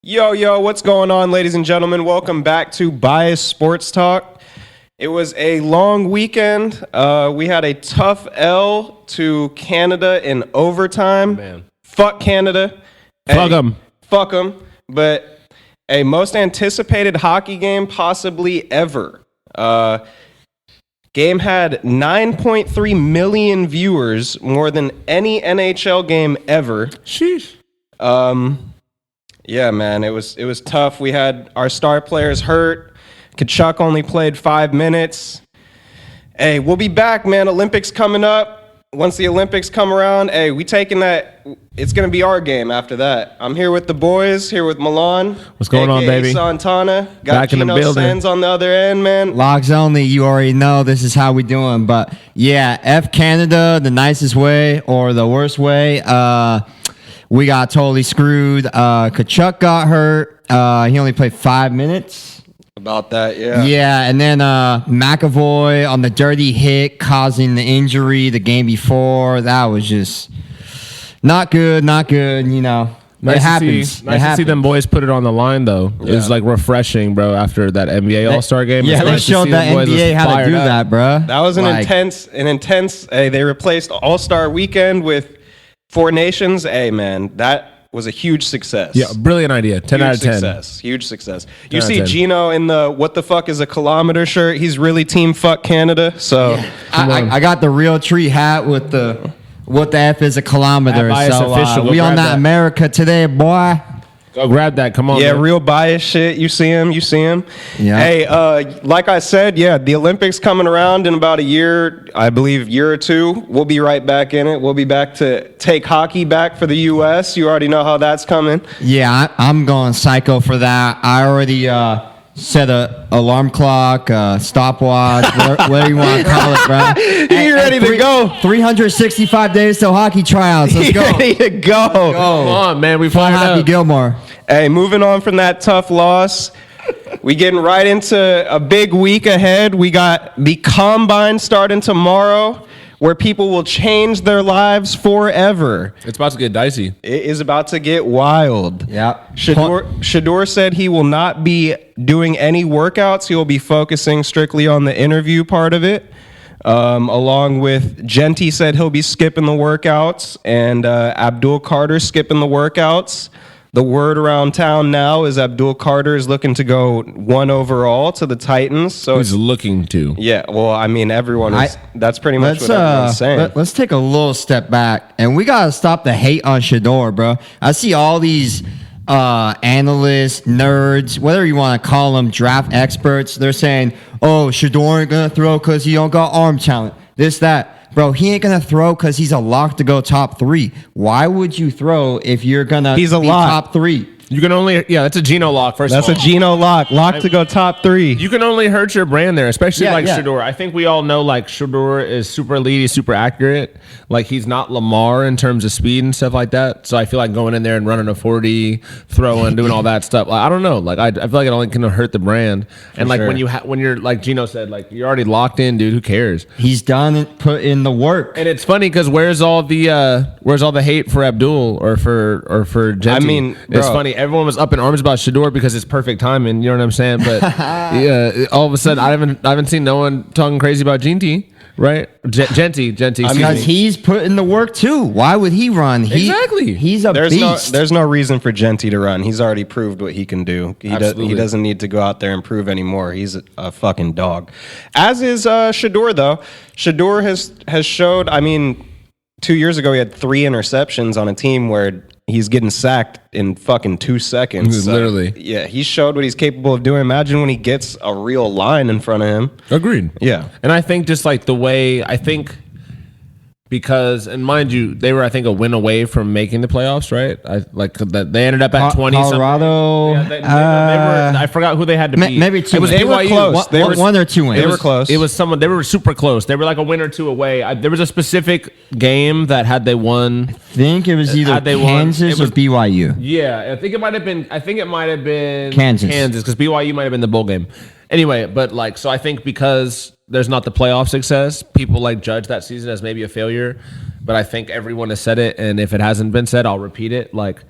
Yo, what's going on, ladies and gentlemen? Welcome back to Bias Sports Talk. It was a long weekend. We had a tough L to Canada in overtime. Man. Fuck Canada. Fuck 'em. Fuck them. But a most anticipated hockey game possibly ever. Game had 9.3 million viewers, more than any NHL game ever. Sheesh. Yeah, man, it was tough. We had our star players hurt. Tkachuk only played 5 minutes. Hey, we'll be back, man. Olympics coming up. Once the Olympics come around, hey, we taking that. It's gonna be our game after that. I'm here with the boys. Here with Milan. What's going on, baby? Santana. Got Back in the Gino building. Sens on the other end, man. Logs only, you already know this is how we doing. But yeah, F Canada the nicest way or the worst way. We got totally screwed. Tkachuk got hurt. He only played 5 minutes. About that, yeah. Yeah, and then McAvoy on the dirty hit causing the injury the game before. That was just not good, you know. Nice it happens. To see them boys put it on the line, though. It was like refreshing, bro, after that NBA All-Star game. Yeah, It's they nice to showed see the them boys NBA how to fired do up. that, bro. That was an Like, intense. Hey, they replaced All-Star Weekend with Four Nations. Hey, man, that was a huge success. Yeah, brilliant idea. 10 out of 10. Huge success. 10 You out of see 10. Gino in the "What the fuck is a kilometer" shirt. He's really team fuck Canada. So I got the real tree hat with the what the F is a kilometer. That bias So official, go we on grab that that. America today, boy. Go grab that. Come on, yeah, man. real bias shit. You see him. Yeah. Hey, like I said, yeah, the Olympics coming around in about a year, I believe, year or two. We'll be right back in it. We'll be back to take hockey back for the U.S. You already know how that's coming. Yeah, I'm going psycho for that. I already set a alarm clock, stopwatch, whatever you want to call it, bro. You ready to go? 365 days till hockey tryouts. Let's go. Ready to go. Come on, man. We fired Happy up. Gilmore. Hey, moving on from that tough loss, we getting right into a big week ahead. We got the Combine starting tomorrow, where people will change their lives forever. It's about to get dicey. It is about to get wild. Yeah. Shador said he will not be doing any workouts. He will be focusing strictly on the interview part of it. Along with Genty said he'll be skipping the workouts, and Abdul Carter skipping the workouts. The word around town now is Abdul Carter is looking to go 1 overall to the Titans. So He's looking to. yeah, well, I mean, everyone is. That's pretty much what everyone's saying. Let's take a little step back, and we gotta stop the hate on Shador, bro. I see all these analysts, nerds, whatever you want to call them, draft experts. They're saying, "Oh, Shador ain't gonna throw because he don't got arm talent." This, that. Bro, he ain't gonna throw because he's a lock to go top 3. Why would you throw if you're gonna He's a be lock. top 3? You can only, that's a Geno lock, first That's of a all. Geno lock to go top 3. You can only hurt your brand there, especially Yeah, like yeah. Shador. I think we all know like Shador is super elite, he's super accurate. Like he's not Lamar in terms of speed and stuff like that. So I feel like going in there and running a 40, throwing, doing all that stuff. Like I don't know. Like I feel like it only can hurt the brand. And like sure. when you're like Gino said, like you're already locked in, dude. Who cares? He's done it, put in the work. And it's funny because where's all the hate for Abdul or for Genty? I mean, it's bro. funny. Everyone was up in arms about Shador because it's perfect timing. You know what I'm saying? But yeah, all of a sudden, I haven't seen no one talking crazy about Genty, right? Genty. excuse Because me. he's put in the work too. Why would he run? Exactly. He's a beast. There's no reason for Genty to run. He's already proved what he can do. He Absolutely. doesn't need to go out there and prove anymore. He's a fucking dog. As is Shador though. Shador has showed. I mean, 2 years ago he had 3 interceptions on a team where he's getting sacked in fucking 2 seconds. Literally. Yeah, he showed what he's capable of doing. Imagine when he gets a real line in front of him. Agreed. Yeah. And I think just like the way because and mind you, they were I think a win away from making the playoffs, right? They ended up at 20. Colorado. Yeah, they were. I forgot who they had to beat. maybe 2. It was They were BYU. close. They were- One or 2 wins. They were close. It was someone. They were super close. They were like a win or 2 away. There was a specific game that had they won. I think it was either Had they won, Kansas it was- or BYU. Yeah, I think it might have been Kansas. because BYU might have been the bowl game. Anyway, but like, so I think because there's not the playoff success, people like judge that season as maybe a failure. But I think everyone has said it, and if it hasn't been said, I'll repeat it. Like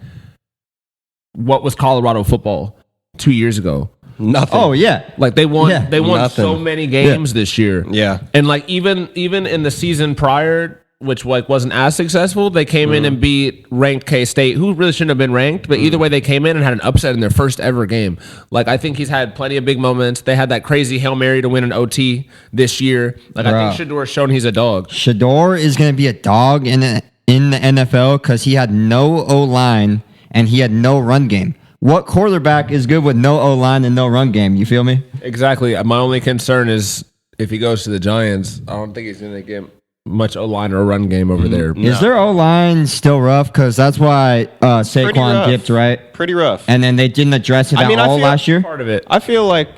what was Colorado football 2 years ago? Nothing. Oh yeah. Like they won Yeah. they won so Nothing. many games this year. Yeah. And like even in the season prior, which like wasn't as successful, they came in and beat ranked K-State, who really shouldn't have been ranked, but either way they came in and had an upset in their first ever game. Like I think he's had plenty of big moments. They had that crazy Hail Mary to win an OT this year. Like I Bro. think Shador's shown he's a dog. Shador is going to be a dog in the NFL because he had no O-line and he had no run game. What quarterback is good with no O-line and no run game? You feel me? Exactly. My only concern is if he goes to the Giants, I don't think he's going to get much O-line or run game over there. Is their O-line still rough? Because that's why Saquon rough. dipped, right? Pretty rough. And then they didn't address it I at mean, I all feel- last year? Part of it. I feel like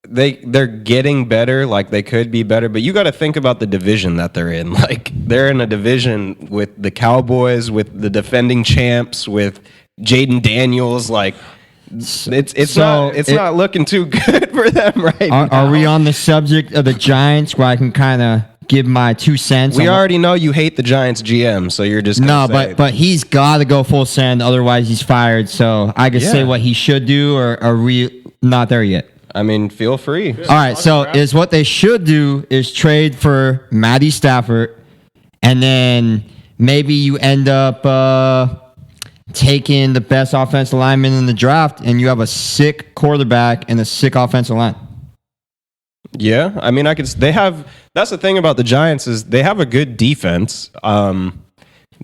they're getting better, like they could be better, but you got to think about the division that they're in. Like they're in a division with the Cowboys, with the defending champs, with Jaden Daniels. Like it's So not it- not looking too good for them right now. Are we on the subject of the Giants where I can kind of give my 2 cents? We on what- already know you hate the Giants GM, so you're just No, gonna say, but he's got to go full send, otherwise he's fired. So I can say Yeah. what he should do, or are we not there yet? I mean, feel free. All right, so is what they should do is trade for Matty Stafford, and then maybe you end up taking the best offensive lineman in the draft, and you have a sick quarterback and a sick offensive line. Yeah, I mean, I could. They have. That's the thing about the Giants is they have a good defense.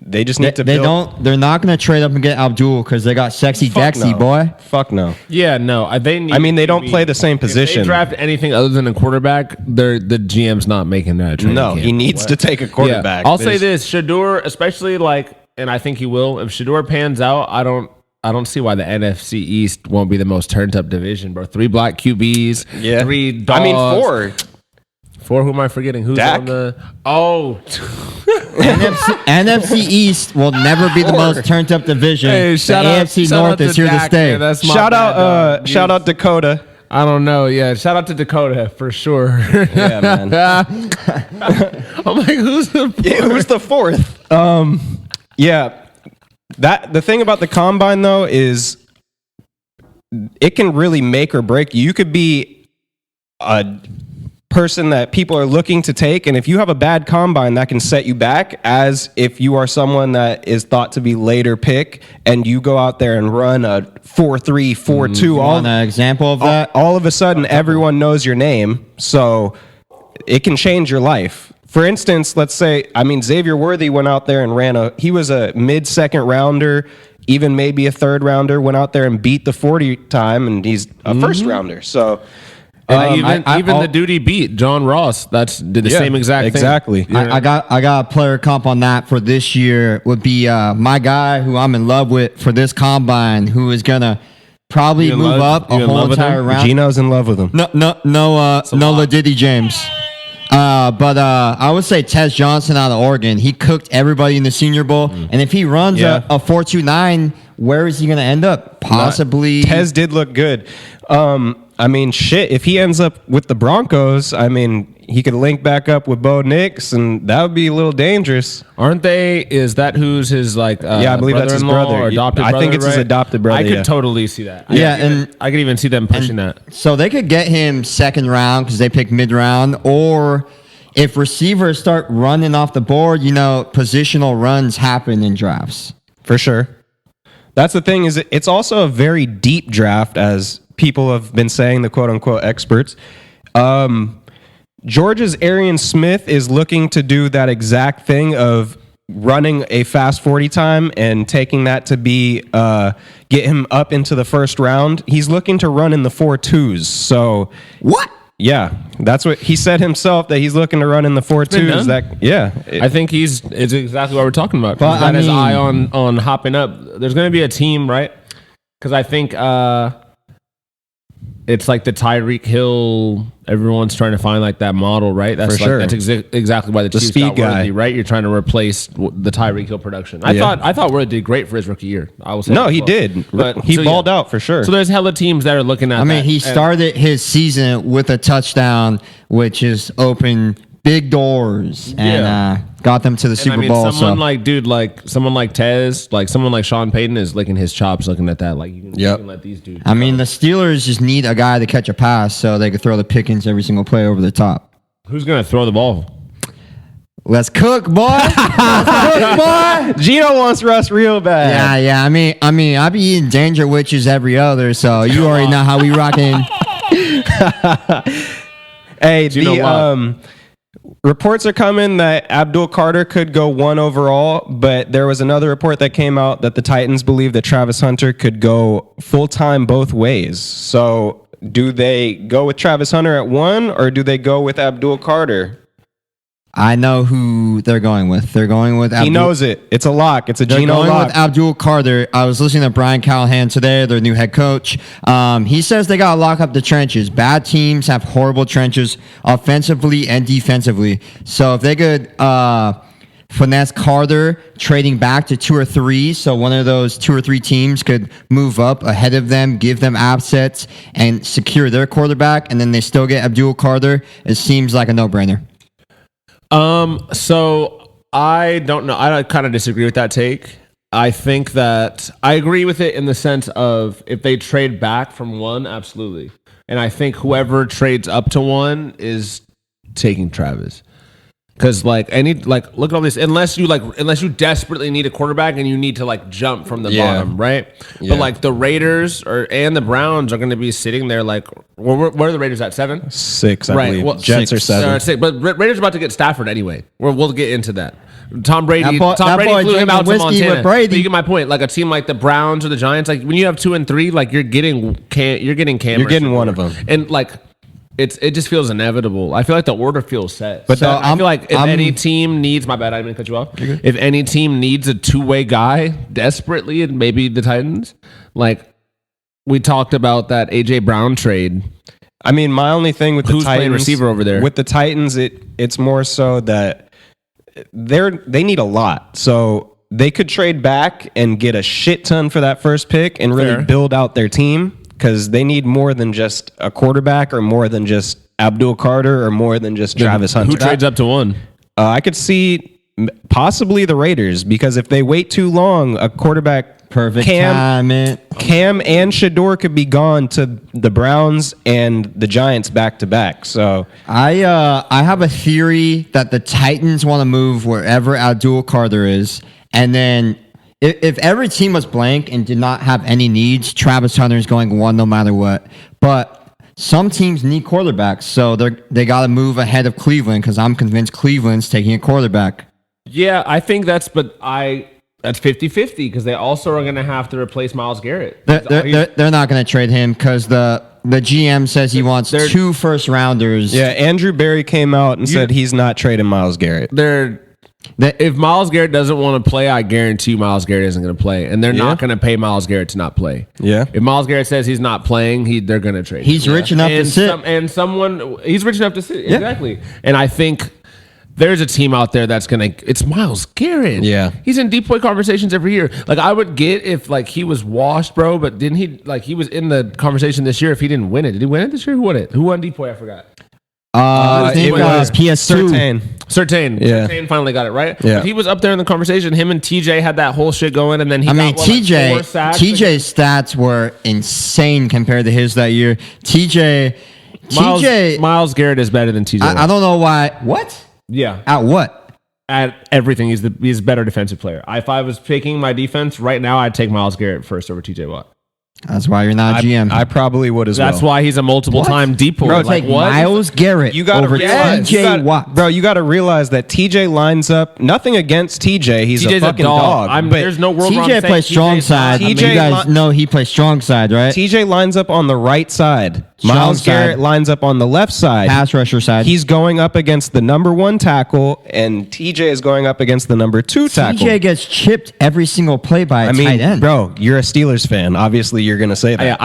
They just need to. They build. don't. They're not going to trade up and get Abdul because they got sexy Fuck Dexy no. boy. Fuck no. Yeah, no. They need I mean, they to don't be- play the same If they position. draft anything other than a quarterback, the GM's not making that trade. No, he needs to take a quarterback. Yeah. I'll say There's- this: Shador, especially like, and I think he will. If Shador pans out, I don't see why the NFC East won't be the most turned up division, bro. 3 black QBs, Yeah. 3 dogs. I mean, 4. 4. Who am I forgetting? Who's Dak. on the? Oh, NFC East will never be the most turned up division. the AFC North is here to stay. That's my Shout bad, out, dog. shout out Dakota. I don't know. Yeah, shout out to Dakota for sure. Yeah, man. I'm like, who's the? Yeah, who's the 4th? Yeah, that the thing about the combine though is it can really make or break you. You could be a person that people are looking to take, and if you have a bad combine, that can set you back. As if you are someone that is thought to be later pick, and you go out there and run a 4.3, 4.2, all Want an example of that? all of a sudden everyone knows your name, so it can change your life. For instance, let's say, I mean, Xavier Worthy went out there and he was a mid-second rounder, even maybe a 3rd rounder, went out there and beat the 40 time, and he's a first rounder. So even I'll- the duty beat John Ross. Did the same exact thing. exactly. I got a player comp on that for this year. Would be my guy who I'm in love with for this combine, who is gonna probably You in move love- up you a in whole love with entire him? round. Gino's in love with him. No Ladiddy James. But I would say Tez Johnson out of Oregon. He cooked everybody in the Senior Bowl, and if he runs Yeah. a 4.29, where is he going to end up? Possibly. Tez did look good. I mean, shit, if he ends up with the Broncos, I mean, he could link back up with Bo Nix, and that would be a little dangerous. Aren't they? Is that who's his like? Yeah, I believe that's his brother-in-law brother. or adopted I think brother, it's his right? adopted brother, I could yeah. totally see that. Yeah, and- I could even see them pushing that. So they could get him 2nd round because they pick mid round, or if receivers start running off the board, positional runs happen in drafts. For sure. That's the thing is it's also a very deep draft, as people have been saying, the quote unquote experts. Georgia's Arian Smith is looking to do that exact thing of running a fast 40 time and taking that to be get him up into the 1st round. He's looking to run in the 4.2s. So What? yeah, that's what he said himself, that he's looking to run in the 4.2s. done. I think it's exactly what we're talking about. But, He's got I his mean- eye on hopping up. There's going to be a team, right? Because I think it's like the Tyreek Hill. Everyone's trying to find like that model, right? That's For like, sure. That's exactly why the Chiefs speed got Worthy, guy. right? You're trying to replace the Tyreek Hill production. I Yeah. thought Worthy did great for his rookie year. I will say No, that as he well. did. But He so, balled yeah. out for sure. So there's hella teams that are looking at. I mean, that. he And- started his season with a touchdown, which is open big doors and got them to the Super I mean, Bowl. someone So like someone like Tez, like someone like Sean Payton is licking his chops looking at that. Like you can let these dudes. I mean, the Steelers just need a guy to catch a pass so they could throw the Pickens every single play over the top. Who's gonna throw the ball? Let's cook, boy. Let's cook, boy. Gino wants Russ real bad. Yeah. I mean, I be eating danger witches every other, so you already know how we rocking. Hey, Gino the reports are coming that Abdul Carter could go 1 overall, but there was another report that came out that the Titans believe that Travis Hunter could go full-time both ways. So do they go with Travis Hunter at 1 or do they go with Abdul Carter? I know who they're going with. They're going with Abdul. He knows it. It's a lock. It's a They're Gino going lock. with Abdul Carter. I was listening to Brian Callahan today, their new head coach. He says they got to lock up the trenches. Bad teams have horrible trenches offensively and defensively. So if they could finesse Carter trading back to 2 or 3, so one of those 2 or 3 teams could move up ahead of them, give them assets, and secure their quarterback, and then they still get Abdul Carter, it seems like a no-brainer. So I don't know. I kind of disagree with that take. I think that I agree with it in the sense of if they trade back from 1, absolutely. And I think whoever trades up to 1 is taking Travis. Because look at all this. Unless you desperately need a quarterback and you need to jump from the bottom, right? Yeah. But the Raiders and the Browns are going to be sitting there where are the Raiders at 7? 6, I believe. Well, Jets are 7. 6. But Raiders are about to get Stafford anyway. We'll get into that. Tom Brady That boy flew him drinking out to whiskey Montana. with Brady. But you get my point. Like a team like the Browns or the Giants, when you have 2 and 3, you're getting Cam. You're getting one of them. And it just feels inevitable. I feel like the order feels set. But I feel like if any team needs, my bad, I didn't mean to cut you off. If any team needs a 2-way guy desperately, and maybe the Titans, we talked about that AJ Brown trade. I mean, my only thing with the Who's Titans, playing receiver over there? With the Titans, it's more so that they need a lot. So they could trade back and get a shit ton for that first pick and really Fair. build out their team because they need more than just a quarterback or more than just Abdul Carter or more than just Travis Hunter. Who trades up to 1? I could see possibly the Raiders because if they wait too long, a quarterback Perfect Cam timing. and Shador could be gone to the Browns and the Giants back to back. So I have a theory that the Titans want to move wherever Abdul Carter is, and then if every team was blank and did not have any needs, Travis Hunter is going 1 no matter what. But some teams need quarterbacks, so they got to move ahead of Cleveland because I'm convinced Cleveland's taking a quarterback. Yeah, I think that's 50-50 because they also are going to have to replace Myles Garrett. They're not going to trade him because the GM says he wants 2 first rounders. yeah, Andrew Berry came out and said he's not trading Myles Garrett. If Myles Garrett doesn't want to play, I guarantee you Myles Garrett isn't going to play, and they're not going to pay Myles Garrett to not play. Yeah. If Myles Garrett says he's not playing, they're going to trade. He's him. rich enough to sit. He's rich enough to sit. Exactly. And I think there's a team out there that's it's Myles Garrett. Yeah. He's in deep boy conversations every year. I would get if he was washed, bro, but didn't he he was in the conversation this year if he didn't win it. Did he win it this year? Who won it? Who won deep boy? I forgot. It was PS2. Certain. Yeah. Certain finally got it right. Yeah. But he was up there in the conversation. Him and TJ had that whole shit going, and then TJ's stats were insane compared to his that year. Myles Garrett is better than TJ. I don't know why. What? Yeah. At what? At everything, he's a better defensive player. If I was picking my defense right now, I'd take Myles Garrett first over TJ Watt. That's why you're not a GM. I probably would as well. That's why he's a multiple-time deep boy. Bro, take Myles Garrett You gotta over realize, TJ Watt. Bro, you got to realize that TJ lines up. Nothing against TJ, he's TJ's a fucking dog. but There's no world where I'm TJ saying plays strong TJ's not. side. You guys know he plays strong side, right? TJ lines up on the right side. Strong Myles side. Garrett lines up on the left side. Pass rusher side. He's going up against the number 1 tackle, and TJ is going up against the number 2 tackle. TJ gets chipped every single play by a tight end. Bro, you're a Steelers fan. Obviously, you're going to say that. Yeah,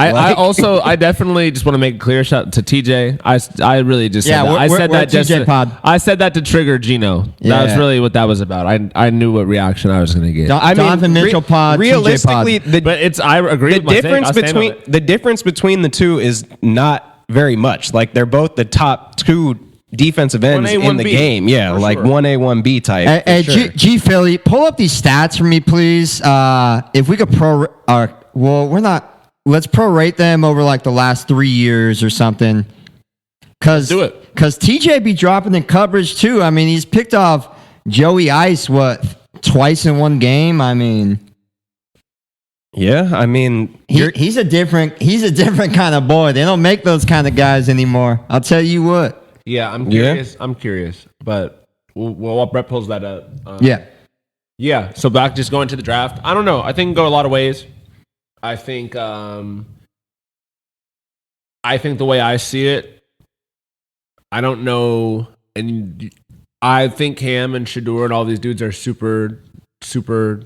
I definitely just want to make a clear shout to TJ. I really just Yeah, said that. we're- I said we're that just TJ pod. I said that to trigger Gino. Yeah. That's really what that was about. I knew what reaction I was going to get. Donovan Mitchell pod, realistically, TJ pod. But I agree the with my take. difference I'll stand on between it. the difference between the two is not very much. They're both the top 2 defensive ends 1A, in the 1B, game. Yeah, for like sure. 1A, 1B type. Hey, for sure. G Philly, pull up these stats for me, please. If we could we're not. Let's prorate them over like the last 3 years or something. Cause Do it. Cause TJ be dropping in coverage too. I mean, he's picked off Joey Ice twice in one game. I mean, Yeah, I mean, you're- he's a different kind of boy. They don't make those kind of guys anymore. I'll tell you what. Yeah, I'm Yeah. curious. I'm curious, but while Brett pulls that up, Yeah. yeah. So back just going to the draft. I don't know. I think it can go a lot of ways. I think the way I see it, I don't know, and I think Cam and Shador and all these dudes are super, super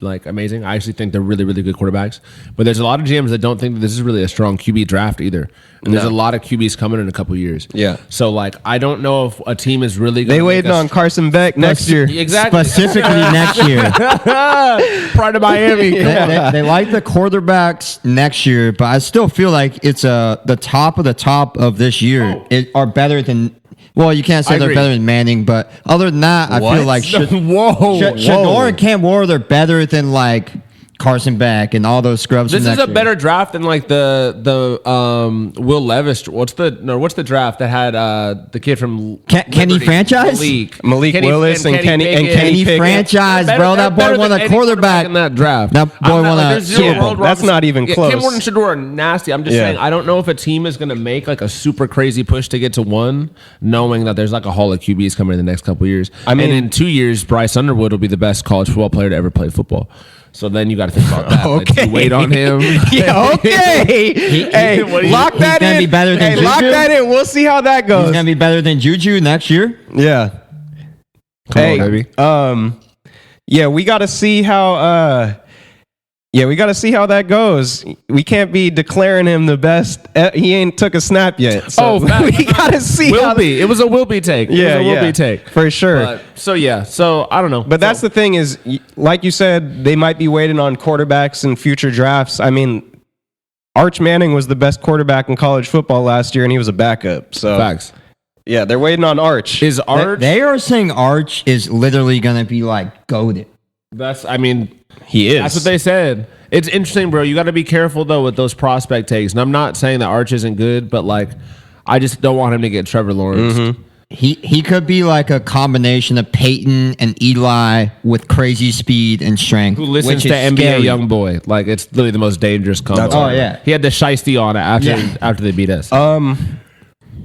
like amazing. I actually think they're really, really good quarterbacks. But there's a lot of GMs that don't think that this is really a strong QB draft either. And there's a lot of QBs coming in a couple years. Yeah. So like, I don't know if a team is really they gonna waiting make us- on Carson Beck next year. Exactly. Specifically next year. Pride of Miami. They like the quarterbacks next year, but I still feel like it's the top of this year are better than. Well, you can't say I they're agree. better than Manning, but other than that, I feel like Shador and Cam Ward are better than like Carson Beck and all those scrubs. This from is next a year. better draft than like the Will Levis. What's the draft that had the kid from Kenny Liberty? Franchise? Malik Willis and Kenny Pickett. Pickett. Franchise, Better- bro. they're That better boy won than a any quarterback in that draft. That boy I'm not- won a there's zero Super Bowl. world That's not even close. Cam Ward and Shador are nasty. I'm just Yeah. saying. I don't know if a team is going to make like a super crazy push to get to one, knowing that there's like a haul of QBs coming in the next couple of years. I mean- and in 2 years, Bryce Underwood will be the best college football player to ever play football. So then you got to think about that. Like, Okay. you wait on him. Yeah, okay. Hey, what do you- lock that He's gonna in. be better than Hey, lock Juju? that in. We'll see how that He's goes. gonna be better than Juju next year. Yeah. Come Hey, on, baby. Yeah, we got to see how. We got to see how that goes. We can't be declaring him the best. He ain't took a snap yet. So Oh, fact. we got to see. Will how be. It was a will be take. Yeah, it was a will yeah, be take. for sure. But, so I don't know. But that's the thing is, like you said, they might be waiting on quarterbacks in future drafts. I mean, Arch Manning was the best quarterback in college football last year, and he was a backup. So facts. yeah, they're waiting on Arch. Is Arch? They are saying Arch is literally gonna be like goaded. That's. I mean, He is. that's what they said. It's interesting, bro. You got to be careful though with those prospect takes. And I'm not saying that Arch isn't good, but like, I just don't want him to get Trevor Lawrence. Mm-hmm. He could be like a combination of Peyton and Eli with crazy speed and strength. Who listens which to is NBA scary. Youngboy? Like, it's literally the most dangerous combo. That's Oh, yeah. He had the shiesty on after they beat us.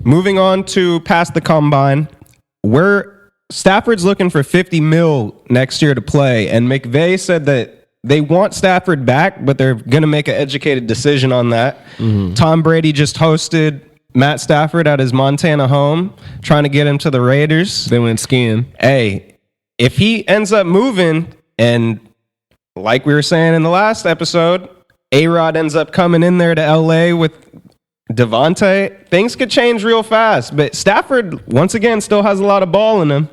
Moving on to past the combine, Stafford's looking for $50 million next year to play, and McVay said that they want Stafford back, but they're going to make an educated decision on that. Tom Brady just hosted Matt Stafford at his Montana home, trying to get him to the Raiders. They went skiing. Hey, if he ends up moving, and like we were saying in the last episode, A-Rod ends up coming in there to L.A. with Devontae, things could change real fast. But Stafford, once again, still has a lot of ball in him.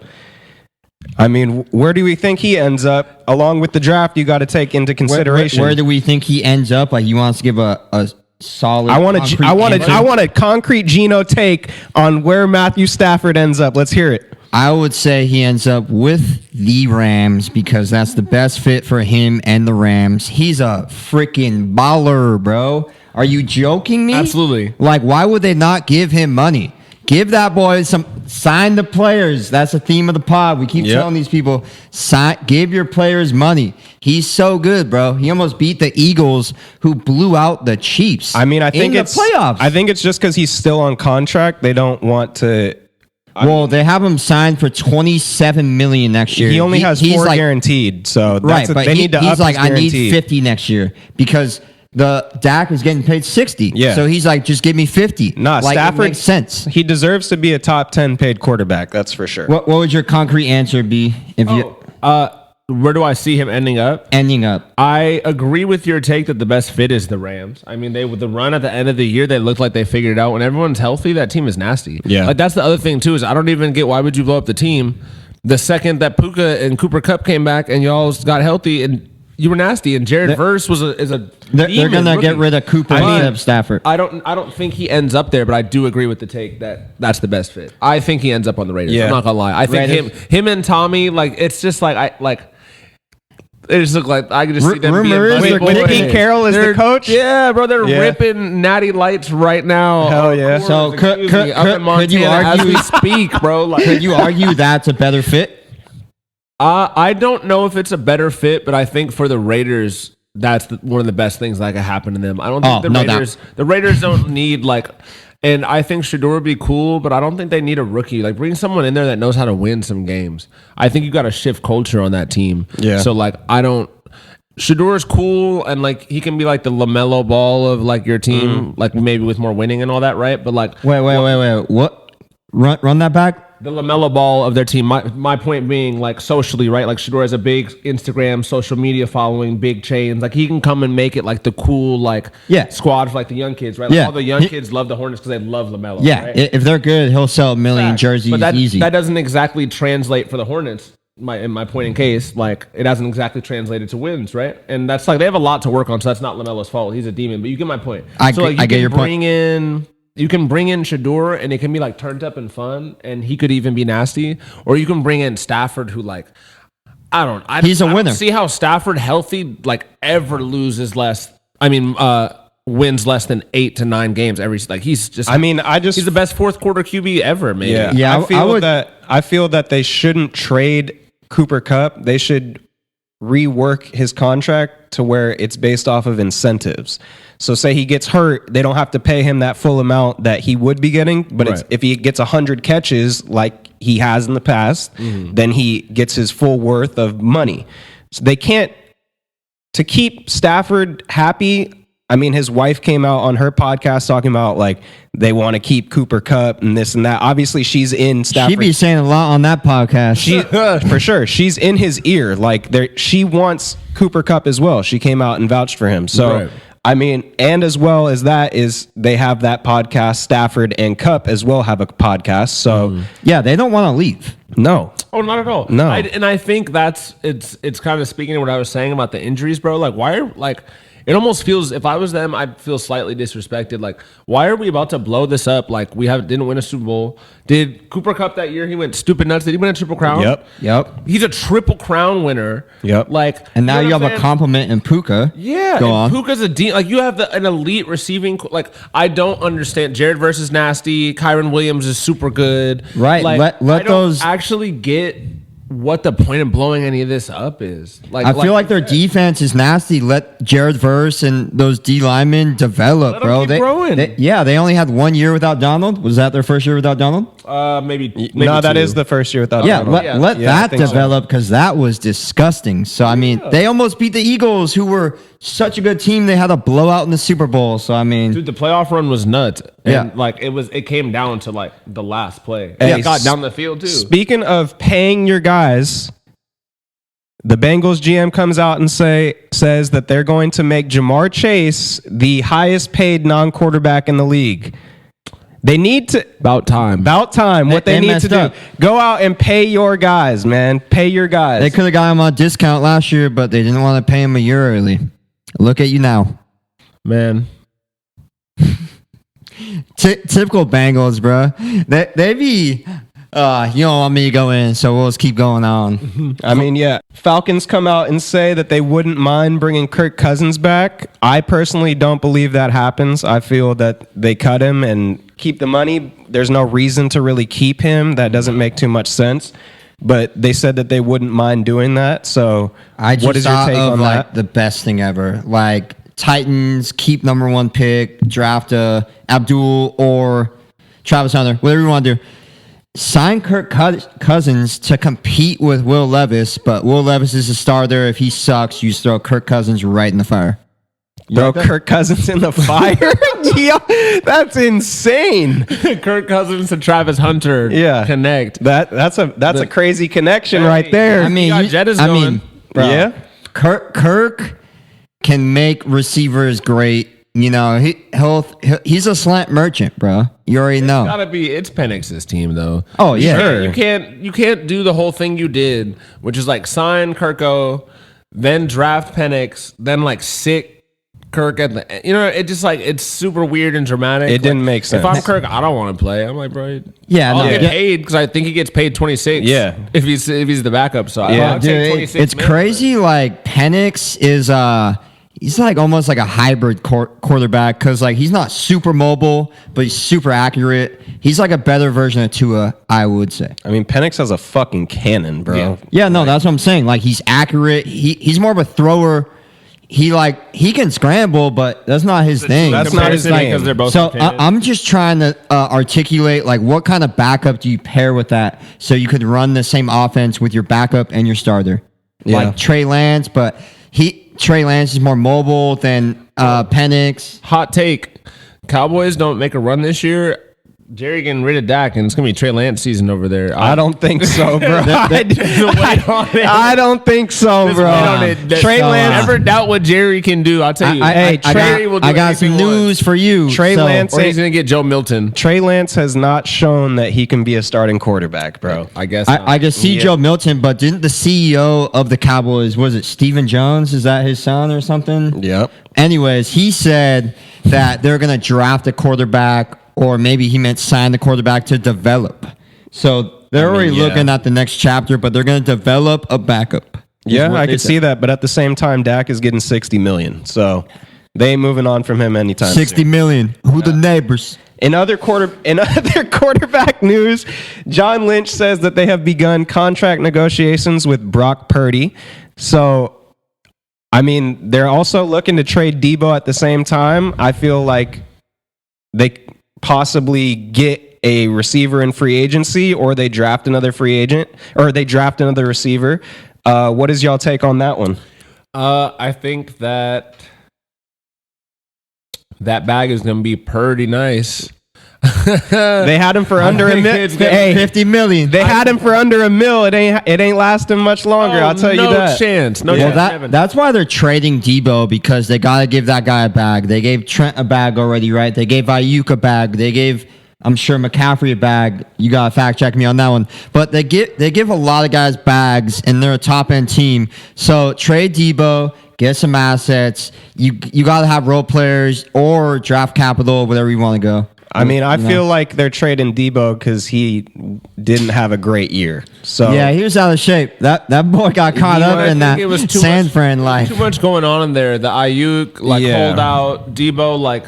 I mean, where do we think he ends up? Along with the draft, you got to take into consideration. Where do we think he ends up? Like, you want us to give a solid. I want concrete a answer? concrete Geno take on where Matthew Stafford ends up. Let's hear it. I would say he ends up with the Rams because that's the best fit for him and the Rams. He's a freaking baller, bro. Are you joking me? Absolutely. Like, why would they not give him money? Give that boy sign the players. That's the theme of the pod. We keep Yep. telling these people, give your players money. He's so good, bro. He almost beat the Eagles, who blew out the Chiefs. I mean, I think in it's the playoffs. I think it's just because he's still on contract. They don't want to. Well, they have him signed for $27 million next year. He only has he's 4 like, guaranteed, so right, but they need to up he's like, his I need guarantee. 50 next year because the Dak is getting paid 60. Yeah. So he's like, just give me 50. Nah, like, Stafford it makes sense. He deserves to be a top 10 paid quarterback. That's for sure. What would your concrete answer be if you Where do I see him ending up? ending up? I agree with your take that the best fit is the Rams. I mean, with the run at the end of the year, they look like they figured it out. When everyone's healthy, that team is nasty. Yeah. Like, that's the other thing too, is I don't even get why would you blow up the team the second that Puka and Cooper Kupp came back and y'all got healthy, and you were nasty, and Jared Verse is a They're demon gonna rookie. get rid of Cooper instead of Stafford. I don't think he ends up there, but I do agree with the take that that's the best fit. I think he ends up on the Raiders. Yeah. I'm not gonna lie. I think Raiders. him and Tommy, like, it's just like they just look like I can just see them being Rumor is buddy they're boys. with Pete Carroll as the They're- coach? Yeah, bro, they're Yeah. ripping natty lights right now. Hell on yeah. course, So could excuse me, up in could you Montana as argue? we speak, bro? Like, Could you argue that's a better fit? I don't know if it's a better fit, but I think for the Raiders, that's one of the best things that could happen to them. I don't think Oh, no doubt. the Raiders don't need like, and I think Shador would be cool, but I don't think they need a rookie. Like, bring someone in there that knows how to win some games. I think you got to shift culture on that team. Yeah. So like, Shador is cool, and like he can be like the LaMelo Ball of like your team, like maybe with more winning and all that, right? But like, Wait. What? Run that back. the LaMelo Ball of their team. My point being, like, socially, right? Like, Shador has a big Instagram, social media following, big chains. Like, he can come and make it like the cool, like, Yeah. squad for like the young kids, right? Like, Yeah. all the young kids love the Hornets because they love LaMelo. Yeah, right? if they're good, he'll sell a million jerseys but easy. that doesn't exactly translate for the Hornets. In my point in case, like, it hasn't exactly translated to wins, right? And that's like they have a lot to work on, so that's not LaMelo's fault. He's a demon, but you get my point. I so like, get your point. You can bring in Shador, and it can be like turned up and fun, and he could even be nasty. Or you can bring in Stafford, who like He's a I don't winner. see how Stafford healthy like ever loses less. I mean, wins less than 8 to 9 games every. Like he's just. I mean, he's the best fourth quarter QB ever, maybe. Yeah, Yeah, I feel that they shouldn't trade Cooper Kupp. They should rework his contract to where it's based off of incentives. So say he gets hurt, they don't have to pay him that full amount that he would be getting, but Right. if he gets 100 catches like he has in the past, then he gets his full worth of money. So they can't, to keep Stafford happy. I mean, his wife came out on her podcast talking about like they want to keep Cooper Kupp and this and that. Obviously, she's in Stafford. She'd be saying a lot on that podcast. She for sure. She's in his ear. Like there, she wants Cooper Kupp as well. She came out and vouched for him. So Right. I mean, and as well as that is they have that podcast. Stafford and Kupp as well have a podcast. So yeah, they don't want to leave. no, Oh, not at all. No. And I think it's kind of speaking to what I was saying about the injuries, bro. Like, why are like it almost feels if I was them, I'd feel slightly disrespected. Like, why are we about to blow this up? Like, didn't win a Super Bowl. Did Cooper Kupp that year? He went stupid nuts. Did he win a Triple Crown? Yep. He's a Triple Crown winner. Yep. Like, And now know you what have I'm a saying? compliment in Puka. Yeah, Go and on. Puka's like you have an elite receiving. Like, I don't understand. Jared versus nasty. Kyron Williams is super good. Right, Like, let I don't those- actually get what the point of blowing any of this up is. Like, I feel like their defense is nasty. Let Jared Verse and those D linemen develop, Let 'em bro. keep growing. They only had 1 year without Donald. Was that their first year without Donald? maybe No, that two. is the first year without. Yeah, Donald. let Yeah, I that think so. develop because that was disgusting. So I mean, they almost beat the Eagles, who were such a good team. They had a blowout in the Super Bowl. So I mean, Dude, the playoff run was nuts. And Yeah. like it came down to like the last play. Hey, It got down the field too. Speaking of paying your guys, the Bengals GM comes out and says that they're going to make Jamar Chase the highest paid non-quarterback in the league. They need to About time. about time. What They they need to messed do, up. go out and pay your guys, man. Pay your guys. they could have got him on discount last year, but they didn't want to pay him a year early. Look at you now. Man. Typical Bengals, bro. They be. You don't want me to go in, so we'll just keep going on. I mean, yeah. Falcons come out and say that they wouldn't mind bringing Kirk Cousins back. I personally don't believe that happens. I feel that they cut him and keep the money. There's no reason to really keep him. That doesn't make too much sense. But they said that they wouldn't mind doing that. So, I just what is your thought take of on like that? the best thing ever. Like Titans keep number 1 pick, draft Abdul or Travis Hunter, whatever you want to do. Sign Kirk Cousins to compete with Will Levis, but Will Levis is a starter. If he sucks, you just throw Kirk Cousins right in the fire. Throw Kirk Cousins in the fire? Yo, that's insane. Kirk Cousins and Travis Hunter Yeah. connect. That's a crazy connection right there. I mean, got Jettas going. bro, Yeah. Kirk can make receivers great. You know, he's a slant merchant, bro. You already know. It's Penix's team though. Oh, yeah. You can't do the whole thing you did, which is like sign Kirko, then draft Penix, then like sit Kirk at the, it just like, it's super weird and dramatic. It didn't make sense. If I'm Kirk, I don't want to play. I'm like, bro, Yeah, I'll no, get yeah. paid because I think he gets paid 26. Yeah. if he's the backup. So Yeah. I'll take Dude, 26 it's mil. crazy. Like Penix is he's like almost like a hybrid quarterback because like he's not super mobile, but he's super accurate. He's like a better version of Tua, I would say. I mean, Penix has a fucking cannon, bro. Yeah. Yeah, no, that's what I'm saying. Like he's accurate. He's more of a thrower. He can scramble, but that's not his thing. That's not his Comparison thing. because they're both So left-handed. I'm just trying to articulate like what kind of backup do you pair with that so you could run the same offense with your backup and your starter, Yeah. like Trey Lance, but Trey Lance is more mobile than Penix. Hot take: Cowboys don't make a run this year. Jerry getting rid of Dak, and it's gonna be Trey Lance season over there. I don't think so, bro. I don't think so, Just bro. wait on it. Trey So, Lance. Never doubt what Jerry can do. I'll tell you. I Jerry will do got some anything he news wants. for you. Trey So- Lance- Or he's gonna get Joe Milton. Trey Lance has not shown that he can be a starting quarterback, bro. I guess. I can see Yeah. Joe Milton, but didn't the CEO of the Cowboys, was it Stephen Jones? Is that his son or something? Yep. Anyways, he said that they're going to draft a quarterback, or maybe he meant sign the quarterback to develop. So they're already yeah. looking at the next chapter, but they're going to develop a backup. is Yeah, what I they could said. see that, but at the same time, Dak is getting $60 million, so they ain't moving on from him anytime 60 soon. million. Who the neighbors? In other quarterback news, John Lynch says that they have begun contract negotiations with Brock Purdy. So, I mean, they're also looking to trade Debo at the same time. I feel like they possibly get a receiver in free agency, or they draft another free agent, or they draft another receiver. What is y'all take on that one? I think that bag is gonna be pretty nice. They had him for under a think mil. it's gonna- Hey, 50 million. they had him for under a mil. It ain't lasting much longer. I'll tell you no that. chance. No Well, chance. that's why they're trading Debo, because they got to give that guy a bag. They gave Trent a bag already, right? They gave Ayuk a bag. They gave, I'm sure, McCaffrey a bag. You got to fact check me on that one. But they give a lot of guys bags, and they're a top end team. So trade Debo, get some assets. You got to have role players or draft capital, whatever you want to go. I mean, I You know? feel like they're trading Debo because he didn't have a great year. So Yeah, he was out of shape. That boy got caught up in that it was too San much- Fran life. Too much going on in there. The Ayuk Yeah. hold out. Debo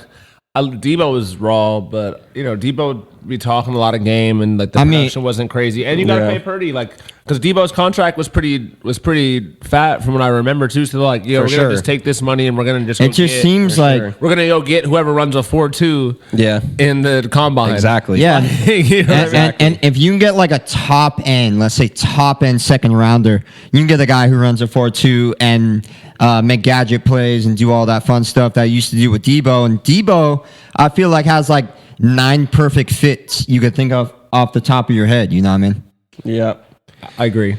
Debo was raw, but Debo be talking a lot of game, and like the I mean- production wasn't crazy. And you got to Yeah. pay Purdy, like, because Debo's contract was pretty fat from what I remember too. So they're like, we're sure. gonna just take this money and we're gonna just. It go just get- seems like sure. we're gonna go get whoever runs a 4.2. Yeah. In the combine. Exactly. Yeah. You know, And if you can get like a top end, let's say top end second rounder, you can get a guy who runs a 4.2 and make gadget plays and do all that fun stuff that I used to do with Debo. And Debo, I feel like has like 9 perfect fits you could think of off the top of your head. You know what I mean? Yeah. I agree.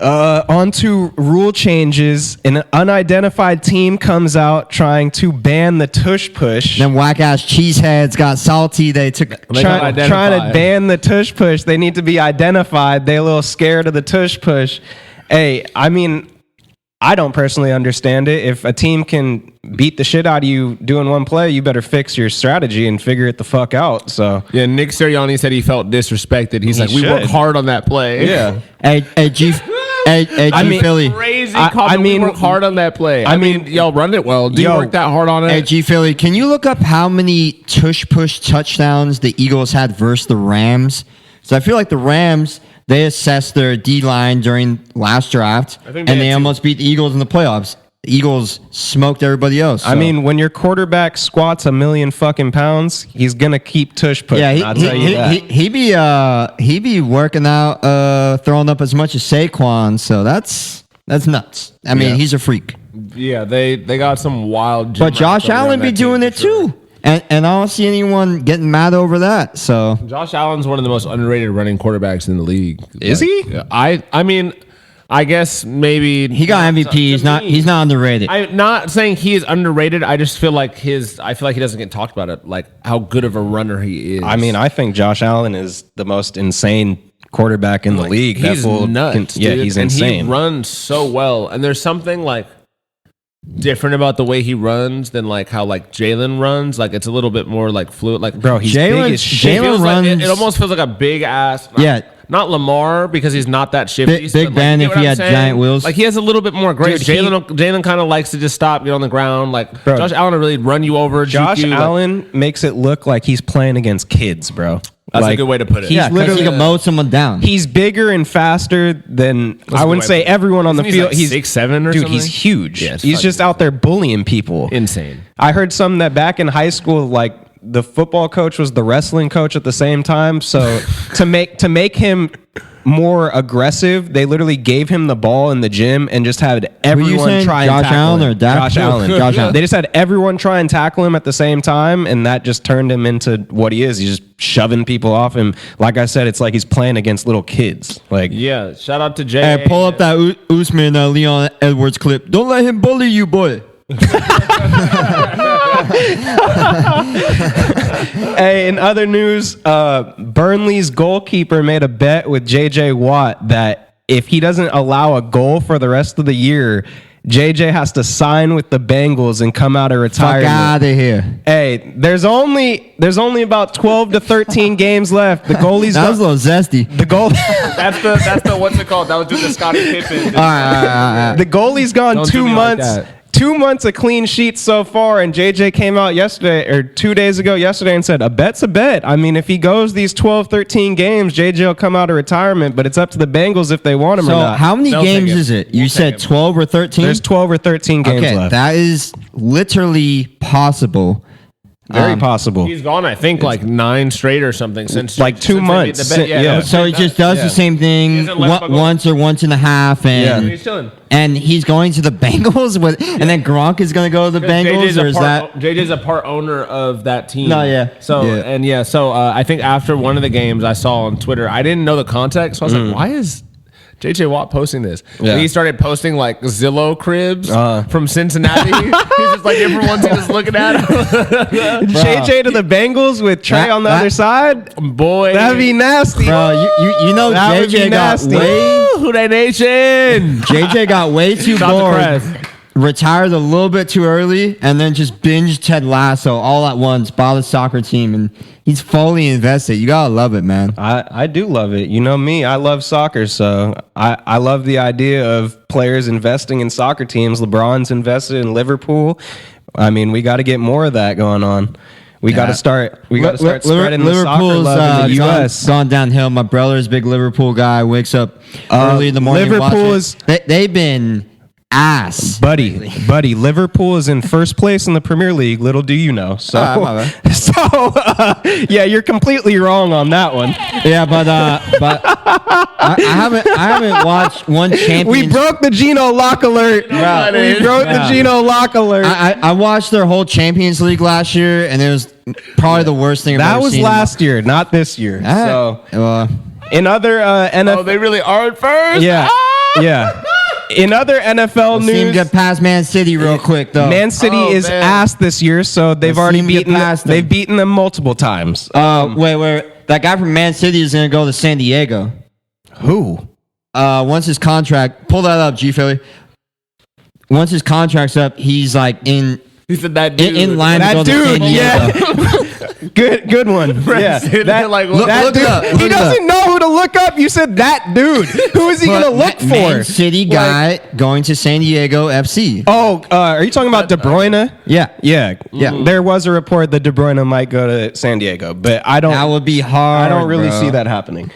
On to rule changes. An unidentified team comes out trying to ban the tush push. Them whack ass cheeseheads got salty. They took. They got identified. Trying to ban the tush push. They need to be identified. They a little scared of the tush push. Hey, I mean, I don't personally understand it. If a team can beat the shit out of you doing one play, you better fix your strategy and figure it the fuck out. So Yeah, Nick Sirianni said he felt disrespected. He's like, we should. worked hard on that play. Hey, G Philly. Crazy. I mean, we worked hard on that play. I mean, y'all run it well. Do you Yo. work that hard on it? Hey, G Philly, can you look up how many tush push touchdowns the Eagles had versus the Rams? So I feel like the Rams, they assessed their D line during last draft, I think and they they had almost beat the Eagles in the playoffs. The Eagles smoked everybody else. I so. mean, when your quarterback squats 1,000,000 fucking pounds, he's gonna keep tush pushing. yeah, I'll tell you that. he be working out, throwing up as much as Saquon. So that's nuts. I mean, Yeah. he's a freak. Yeah, they got some wild. gym But Josh rats over Allen on be that team doing for it sure. too, and I don't see anyone getting mad over that. So Josh Allen's one of the most underrated running quarterbacks in the league. Is he? I mean, I guess maybe he got MVP. He's not underrated. I'm not saying he is underrated. I just feel like he doesn't get talked about it, like how good of a runner he is. I mean, I think Josh Allen is the most insane quarterback in the league. That He's fool nuts. yeah, dude. he's and insane. He runs so well, and there's something like different about the way he runs than like how like Jalen runs. Like it's a little bit more like fluid. Like Bro, he's Jalen- big as shit. it, feels Jalen like, runs- it almost feels like a big ass. Yeah. Not Lamar because he's not that shifty. Big but, Ben you if get what he I'm had saying? giant wheels. Like he has a little bit more grace. Dude, Jalen kind of likes to just stop, get on the ground. Like Bro. Josh Allen will really run you over. Josh juke you, like- Allen makes it look like he's playing against kids, bro. That's Like, a good way to put it. he's Yeah, because literally he can mow someone down. he's bigger and faster than I good wouldn't way say to put it. everyone on the Isn't he field. like 6'7" or dude, something? he's huge. Yeah, it's he's fucking just out there bullying people. insane. I heard some that back in high school, like the football coach was the wrestling coach at the same time. So to make him more aggressive, they literally gave him the ball in the gym and just had everyone saying? try and Josh tackle Allen him. or Dak? Josh Allen. Josh Allen. They just had everyone try and tackle him at the same time, and that just turned him into what he is. He's just shoving people off him. Like I said, it's like he's playing against little kids. Like Yeah, shout out to Jay. Hey, pull up that Usman Leon Edwards clip. Don't let him bully you, boy. Hey, in other news, Burnley's goalkeeper made a bet with JJ Watt that if he doesn't allow a goal for the rest of the year, JJ has to sign with the Bengals and come out of Fuck retirement. out of here. Hey, there's only about 12 to 13 games left. The goalie's That was a little zesty. the goal That's the what's it called? That was doing the Scottie Pippen. All right. the goalie's gone Don't do 2 me like months. that. 2 months of clean sheets so far, and JJ came out yesterday or 2 days ago yesterday and said, a bet's a bet. I mean, if he goes these 12, 13 games, JJ will come out of retirement, but it's up to the Bengals if they want him or So not. how many They'll games take it. is it? You We'll said take it. 12 or 13? There's 12 or 13 games Okay, left. that is literally possible. Very possible. He's gone, I think, like 9 straight or something since Like 2 since they made months. the bet. Yeah. that was So he that- just does yeah. the same thing doesn't let him go. once or once and a half, and He's chilling. and he's going to the Bengals with, and then Gronk is going to go to the Bengals, or is that? JJ's a part owner of that team? No, yeah. So Yeah. so I think after one of the games I saw on Twitter, I didn't know the context. So I was like, why is JJ Watt posting this? Yeah. And he started posting like Zillow cribs from Cincinnati. He's just like everyone's just looking at him. JJ to the Bengals with Trey That- on the that- other side? Boy, That'd be nasty. Bro, you know That would be JJ got nasty. way Woo, Houday Nation. JJ got way too Shout out to bored, Crest. retired a little bit too early, and then just binged Ted Lasso all at once, bought a soccer team, and he's fully invested. You gotta love it, man. I do love it. You know me, I love soccer, so I love the idea of players investing in soccer teams. LeBron's invested in Liverpool. I mean, we got to get more of that going on. We got to start. We got to start spreading the soccer love in the U.S. gone downhill. My brother's a big Liverpool guy. Wakes up early in the morning. Liverpool watch it. They've been ass. Buddy, Liverpool is in first place in the Premier League. Little do you know. So, my bad. yeah, you're completely wrong on that one. Yeah, but I haven't watched one champion. We broke the Geno Lock alert. Bro. We broke the Geno Lock alert. I watched their whole Champions League last year, and it was probably the worst thing I've that ever was seen. last year, not this year. So, in other Oh, NFL, they really are at first. yeah, Ah! yeah. In other NFL see him news, get past Man City real quick though. Man City Oh, is man. ass this year, so they've Let's already see him get beaten. past them. They've beaten them multiple times. Wait, that guy from Man City is gonna go to San Diego. Who? Once his contract, pull that up, G Philly. Once his contract's up, he's like in He said that dude. line to That go to San dude, Diego. yeah. Good one. Yeah, Sitting that there like, Look- that look dude. it up, look He it doesn't know who to look up. You said that dude. Who is he But gonna look for? Man City guy going to San Diego FC. Oh, are you talking about De Bruyne? Yeah, Yeah. There was a report that De Bruyne might go to San Diego, but I don't. that would be hard. I don't really bro. see that happening.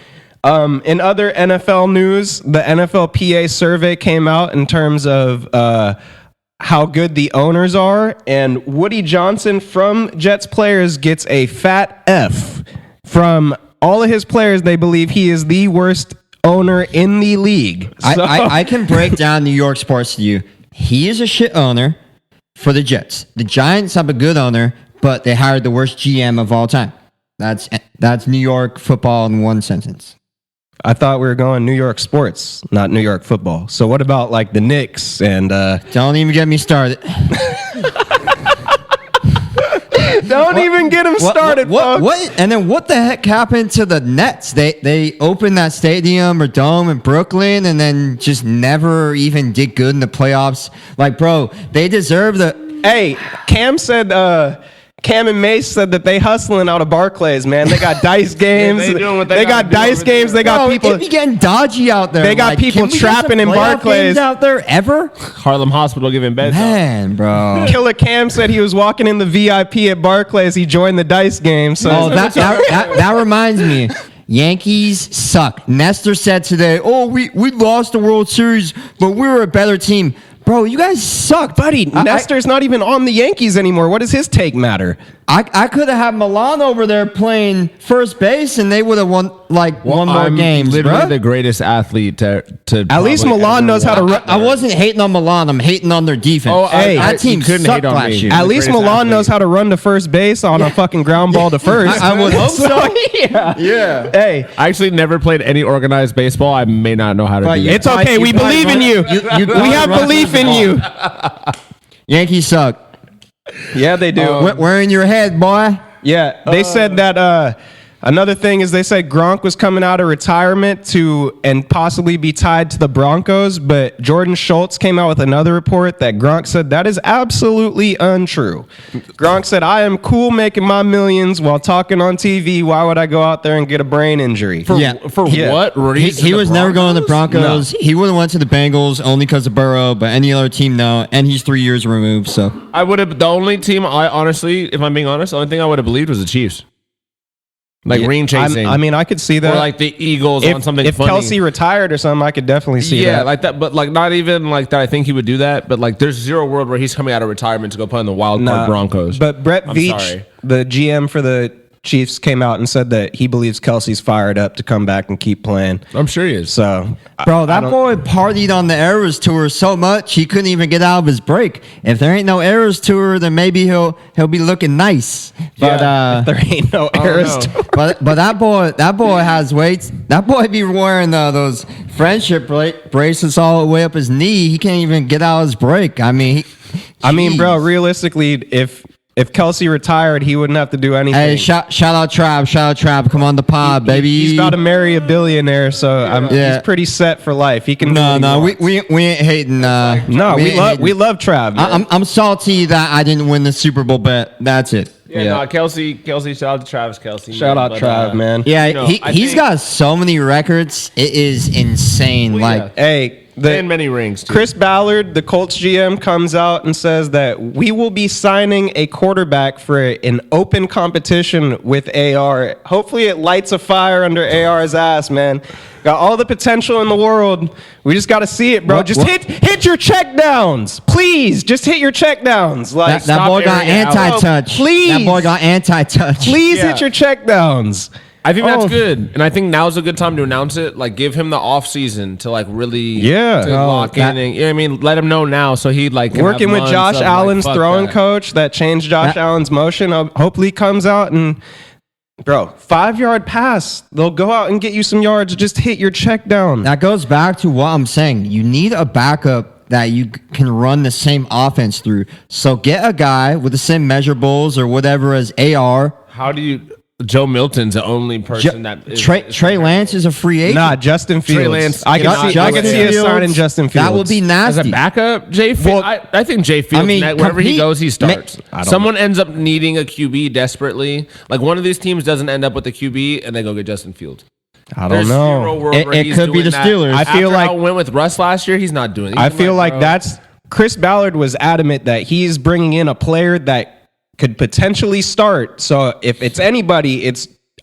In other NFL news, the NFLPA survey came out in terms of how good the owners are, and Woody Johnson from Jets players gets a fat F. From all of his players, they believe he is the worst owner in the league. So- I can break down New York sports to you. He is a shit owner for the Jets. The Giants have a good owner, but they hired the worst GM of all time. That's New York football in one sentence. I thought we were going New York sports, not New York football. So what about like the Knicks and Don't even get me started. Don't even get him started, folks. What? And then what the heck happened to the Nets? They opened that stadium or dome in Brooklyn, and then just never even did good in the playoffs. Like, bro, they deserve the. Hey, Cam and Mace said that they hustling out of Barclays, man. They got dice games. they doing what they they gotta got do dice over games. there. They got Bro, people. it be getting dodgy out there. They got people can we get trapping some in playoff Barclays. games out there ever. Harlem Hospital giving beds out. Man, bro. Killer Cam said he was walking in the VIP at Barclays. He joined the dice game. So Oh, that reminds me. Yankees suck. Nestor said today, "Oh, we lost the World Series, but we were a better team." Bro, you guys suck. buddy, Nestor's not even on the Yankees anymore. What does his take matter? I could have had Milan over there playing first base, and they would have won like one more I'm game. literally the greatest athlete to At least probably Milan ever knows how to walk. run. I wasn't hating on Milan. I'm hating on their defense. Oh, Hey, that team you couldn't sucked hate on last me. year. At the least greatest Milan athlete. knows how to run to first base on a fucking ground ball to first. I would hope so. yeah. Yeah. Hey, I actually never played any organized baseball. I may not know how to But do you- that. it's okay. You We probably believe in you. run- you We probably have run belief in you. Yankees suck. Yeah, they do. We're in your head, boy. Yeah, they said that another thing is they said Gronk was coming out of retirement and possibly be tied to the Broncos, but Jordan Schultz came out with another report that Gronk said that is absolutely untrue. Gronk said, "I am cool making my millions while talking on TV. Why would I go out there and get a brain injury?" For Yeah. what reason? He The was never going to the Broncos? Broncos. He would have went to the Bengals only because of Burrow, but any other team, no. And he's 3 years removed, so. I would have. The only team I honestly, if I'm being honest, the only thing I would have believed was the Chiefs. Like ring chasing. I mean, I could see that. or like the Eagles on something if funny. Kelsey retired or something, I could definitely see yeah, that. like that, but like not even like that. I think he would do that, but like there's zero world where he's coming out of retirement to go play in the wild card Nah, Broncos. But Brett I'm Veach, sorry. the GM for the Chiefs, came out and said that he believes Kelsey's fired up to come back and keep playing. I'm sure he is. So, Bro, that boy partied on the Eras Tour so much he couldn't even get out of his break. If there ain't no Eras Tour, then maybe he'll be looking nice. But if there ain't no Eras. no. but that boy has weights. That boy be wearing those friendship bracelets all the way up his knee. He can't even get out of his break. I mean, Bro, jeez. realistically, if Kelsey retired, he wouldn't have to do anything. Hey, shout out Trav, come on the pod, baby. He's about to marry a billionaire, so Yeah. he's pretty set for life. He can. do what he No, wants. we ain't hating. No, we ain't hating. we love Trav. man. I'm salty that I didn't win the Super Bowl bet. That's it. Yeah, Yeah. no, Kelsey, shout out to Travis Kelsey. Shout out Trav, man. Yeah, You know, I he's think- got so many records. It is insane. Well, like, yeah. Hey, And many rings, too. Chris Ballard, the Colts GM, comes out and says that we will be signing a quarterback for an open competition with AR. Hopefully, it lights a fire under AR's ass, man. Got all the potential in the world. We just got to see it, bro. What- just what- hit your check downs, please. Just hit your check downs. Like, that stop boy got airing it out. anti-touch. Please. That boy got anti-touch. please Yeah. hit your check downs. I think Oh. that's good, and I think now's a good time to announce it. Like, give him the off season to like really, Yeah. to No, lock in. And, you know what I mean, let him know now so he like can Working have with months Josh of, like, Allen's fuck throwing that. coach that changed Josh Allen's motion. Hopefully, he comes out and, bro, 5-yard pass. They'll go out and get you some yards. Just hit your check down. That goes back to what I'm saying. You need a backup that you can run the same offense through. So get a guy with the same measurables or whatever as AR. How do you? Joe Milton's the only person that is, Trey Lance is a free agent. Nah, Justin Fields. Lance I can cannot see. I do can it. see us signing Justin Fields. That would be as nasty. a backup. Jay Fields. I think Jay Fields. I mean, wherever he compete- goes, he starts. I don't Someone ends up needing a QB desperately. Like one of these teams doesn't end up with a QB, and they go get Justin Fields. I There's don't zero know. world It- where it he's could be doing the that. Steelers. I feel After like- how it went with Russ last year. He's not doing it. I He's feel like, like bro, that's Chris Ballard was adamant that he's bringing in a player that could potentially start. So if it's anybody,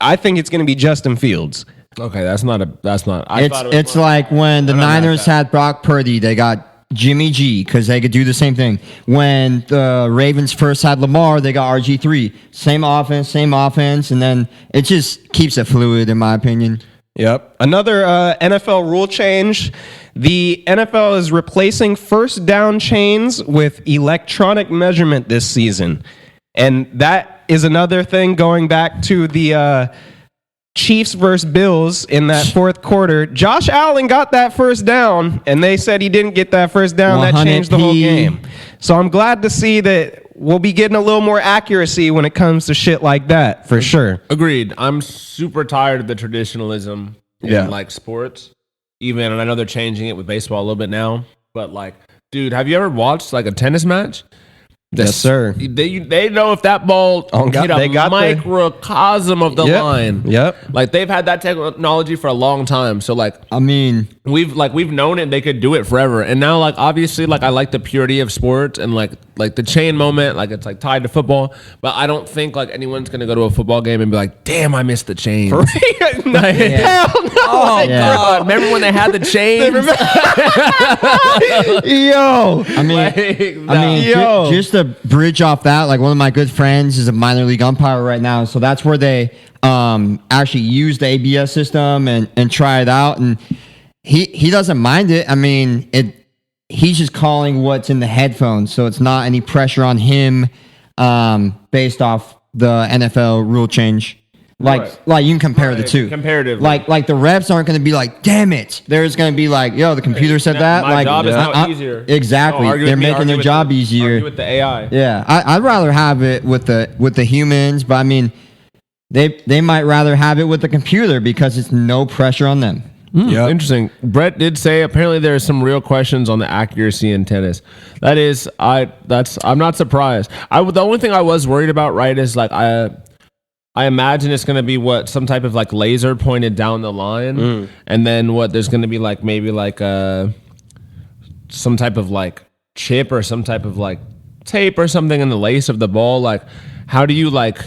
I think it's going to be Justin Fields. okay. That's not. It's like when the Niners had Brock Purdy, they got Jimmy G because they could do the same thing. When the Ravens first had Lamar, they got RG3. Same offense, and then it just keeps it fluid, in my opinion. Yep. Another NFL rule change. The NFL is replacing first down chains with electronic measurement this season. And that is another thing going back to the Chiefs versus Bills in that fourth quarter. Josh Allen got that first down, and they said he didn't get that first down. That changed the whole 100p. game. So I'm glad to see that we'll be getting a little more accuracy when it comes to shit like that, for sure. Agreed. I'm super tired of the traditionalism Yeah. in like sports. Even, and I know they're changing it with baseball a little bit now, but like, dude, have you ever watched like a tennis match? Yes, sir. They know if that ball hit they a got the- microcosm of the Yep. line. Yep. Like they've had that technology for a long time. So like I mean, we've known it, they could do it forever. And now like obviously like I like the purity of sports and like the chain moment, like it's like tied to football. But I don't think like anyone's gonna go to a football game and be like, damn, I missed the chain. No, hell no. Oh Yeah. God! Remember when they had the chains? Yo. I mean, Like, I mean, Yo. just to bridge off that, like one of my good friends is a minor league umpire right now, so that's where they actually use the ABS system and try it out, and he doesn't mind it. I mean, he's just calling what's in the headphones, so it's not any pressure on him based off the NFL rule change. Right. Like you can compare the Right, two. comparatively. Like the reps aren't going to be like, damn it. There's going to be like, yo, the computer said that. my like, job is now I- easier. Exactly. Oh, argue They're with me, making argue their with job the- easier. argue with the AI. Yeah, I'd rather have it with the humans, but I mean, they might rather have it with the computer because it's no pressure on them. Yep. Interesting. Brett did say apparently there are some real questions on the accuracy in tennis. I'm not surprised. The only thing I was worried about, right, is like I imagine it's going to be some type of like laser pointed down the line, and then there's going to be like maybe like some type of like chip or some type of like tape or something in the lace of the ball. Like, how do you like?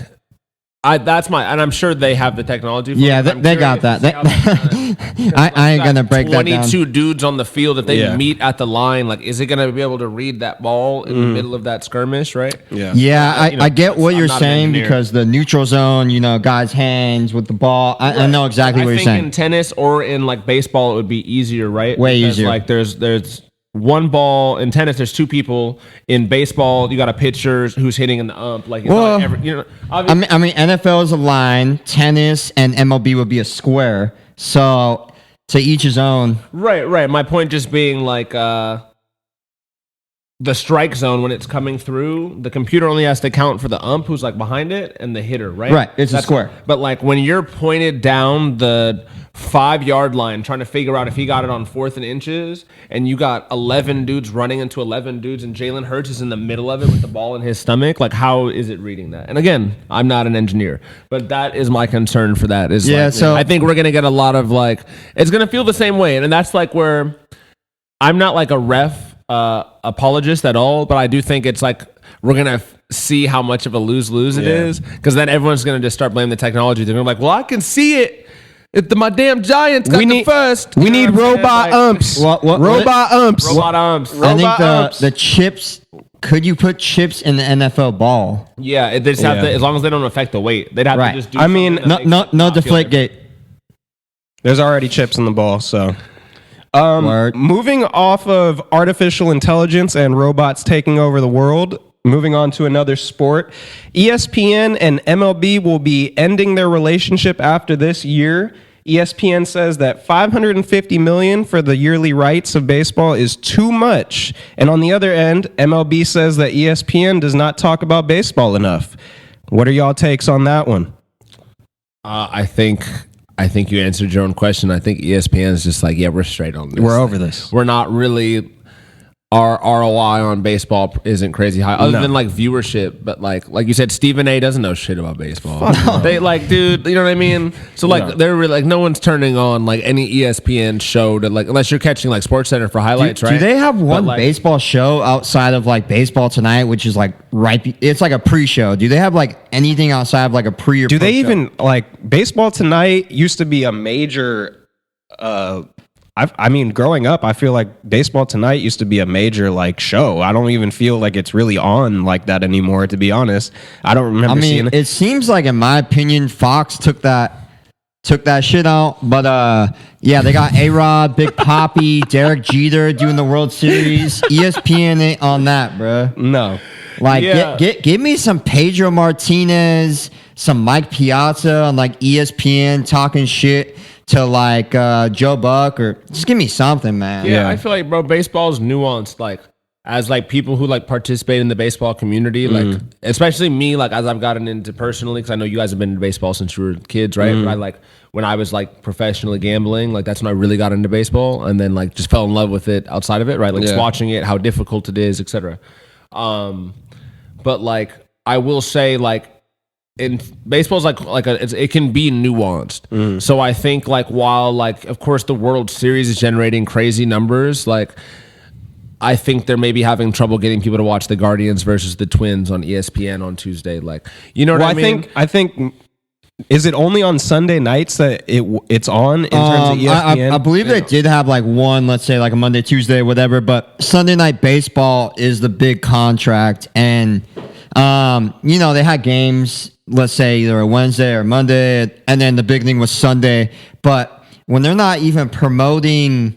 And I'm sure they have the technology. For Yeah, it. I'm they got curious that. to see how that's done. I ain't gonna break that down. 22 dudes on the field. If they Yeah. meet at the line, like, is it going to be able to read that ball in the middle of that skirmish? Right? Yeah. Yeah, You know, I get what I'm you're not an saying engineer. because the neutral zone, guys' hands with the ball. I know exactly what I you're think saying. in tennis or in like baseball, it would be easier, right? Way Because, easier. Like there's one ball in tennis. There's two people in baseball. You got a pitcher who's hitting in the ump. Like it's Well, not every, I mean, NFL is a line, tennis and MLB would be a square. So to each his own. right. My point just being like the strike zone when it's coming through, the computer only has to count for the ump who's like behind it and the hitter, right? Right, it's a square. But like when you're pointed down the 5-yard line trying to figure out if he got it on 4th and inches, and you got 11 dudes running into 11 dudes, and Jalen Hurts is in the middle of it with the ball in his stomach, like how is it reading that? And again, I'm not an engineer, but that is my concern for that. Yeah, like, so- I think we're gonna get a lot of like it's gonna feel the same way, and that's like where I'm not like a ref apologist at all, but I do think it's like we're gonna see how much of a lose-lose it Yeah. is, because then everyone's gonna just start blaming the technology. They're gonna be like, well, I can see it. My damn Giants got We the need first. We You know need what I'm saying? robot Like, umps. What- robot umps. Robot umps. I think Robot umps. the chips, could you put chips in the NFL ball? Yeah, they just have Yeah. to, as long as they don't affect the weight, they'd have Right. to just do. I mean, something that No, makes no, it no not feel deflate different. gate. There's already chips in the ball, so. Word. Moving off of artificial intelligence and robots taking over the world, moving on to another sport, ESPN and MLB will be ending their relationship after this year. ESPN says that $550 million for the yearly rights of baseball is too much. And on the other end, MLB says that ESPN does not talk about baseball enough. What are y'all takes on that one? I think you answered your own question. I think ESPN is just like, yeah, we're straight on this. We're over this. We're not really. Our ROI on baseball isn't crazy high, other No. than like viewership. But like you said, Stephen A. doesn't know shit about baseball. They like, dude, you know what I mean? So like, No. they're really, like, no one's turning on like any ESPN show to like, unless you're catching like Sports Center for highlights, right? Do they have one But, like, baseball show outside of like Baseball Tonight, which is like it's like a pre-show? Do they have like anything outside of like a pre or Do they post-show? even like Baseball Tonight used to be a major I mean, growing up, I feel like Baseball Tonight used to be a major like show. I don't even feel like it's really on like that anymore, to be honest. I don't remember I seeing mean, it. it seems like, in my opinion, Fox took that shit out. But yeah, they got A-Rod, Big Papi, Derek Jeter doing the World Series. ESPN ain't on that, bruh. No. Like, Yeah. give me some Pedro Martinez, some Mike Piazza on like ESPN talking shit to like Joe Buck, or just give me something, man. Yeah, I feel like, bro, baseball's nuanced. Like, as like people who like participate in the baseball community, like especially me, like as I've gotten into personally, because I know you guys have been into baseball since you were kids, right? But I like when I was like professionally gambling, like that's when I really got into baseball, and then like just fell in love with it outside of it, right? Like just watching it, how difficult it is, etc. But like I will say, like in baseball's it can be nuanced. So I think like while like of course the World Series is generating crazy numbers, like I think they're maybe having trouble getting people to watch the Guardians versus the Twins on ESPN on Tuesday. Like, you know what I mean? I think is it only on Sunday nights that it's on in terms of ESPN? I believe they did have like one, let's say like a Monday, Tuesday, whatever. But Sunday Night Baseball is the big contract, and they had games, let's say either a Wednesday or Monday, and then the big thing was Sunday. But when they're not even promoting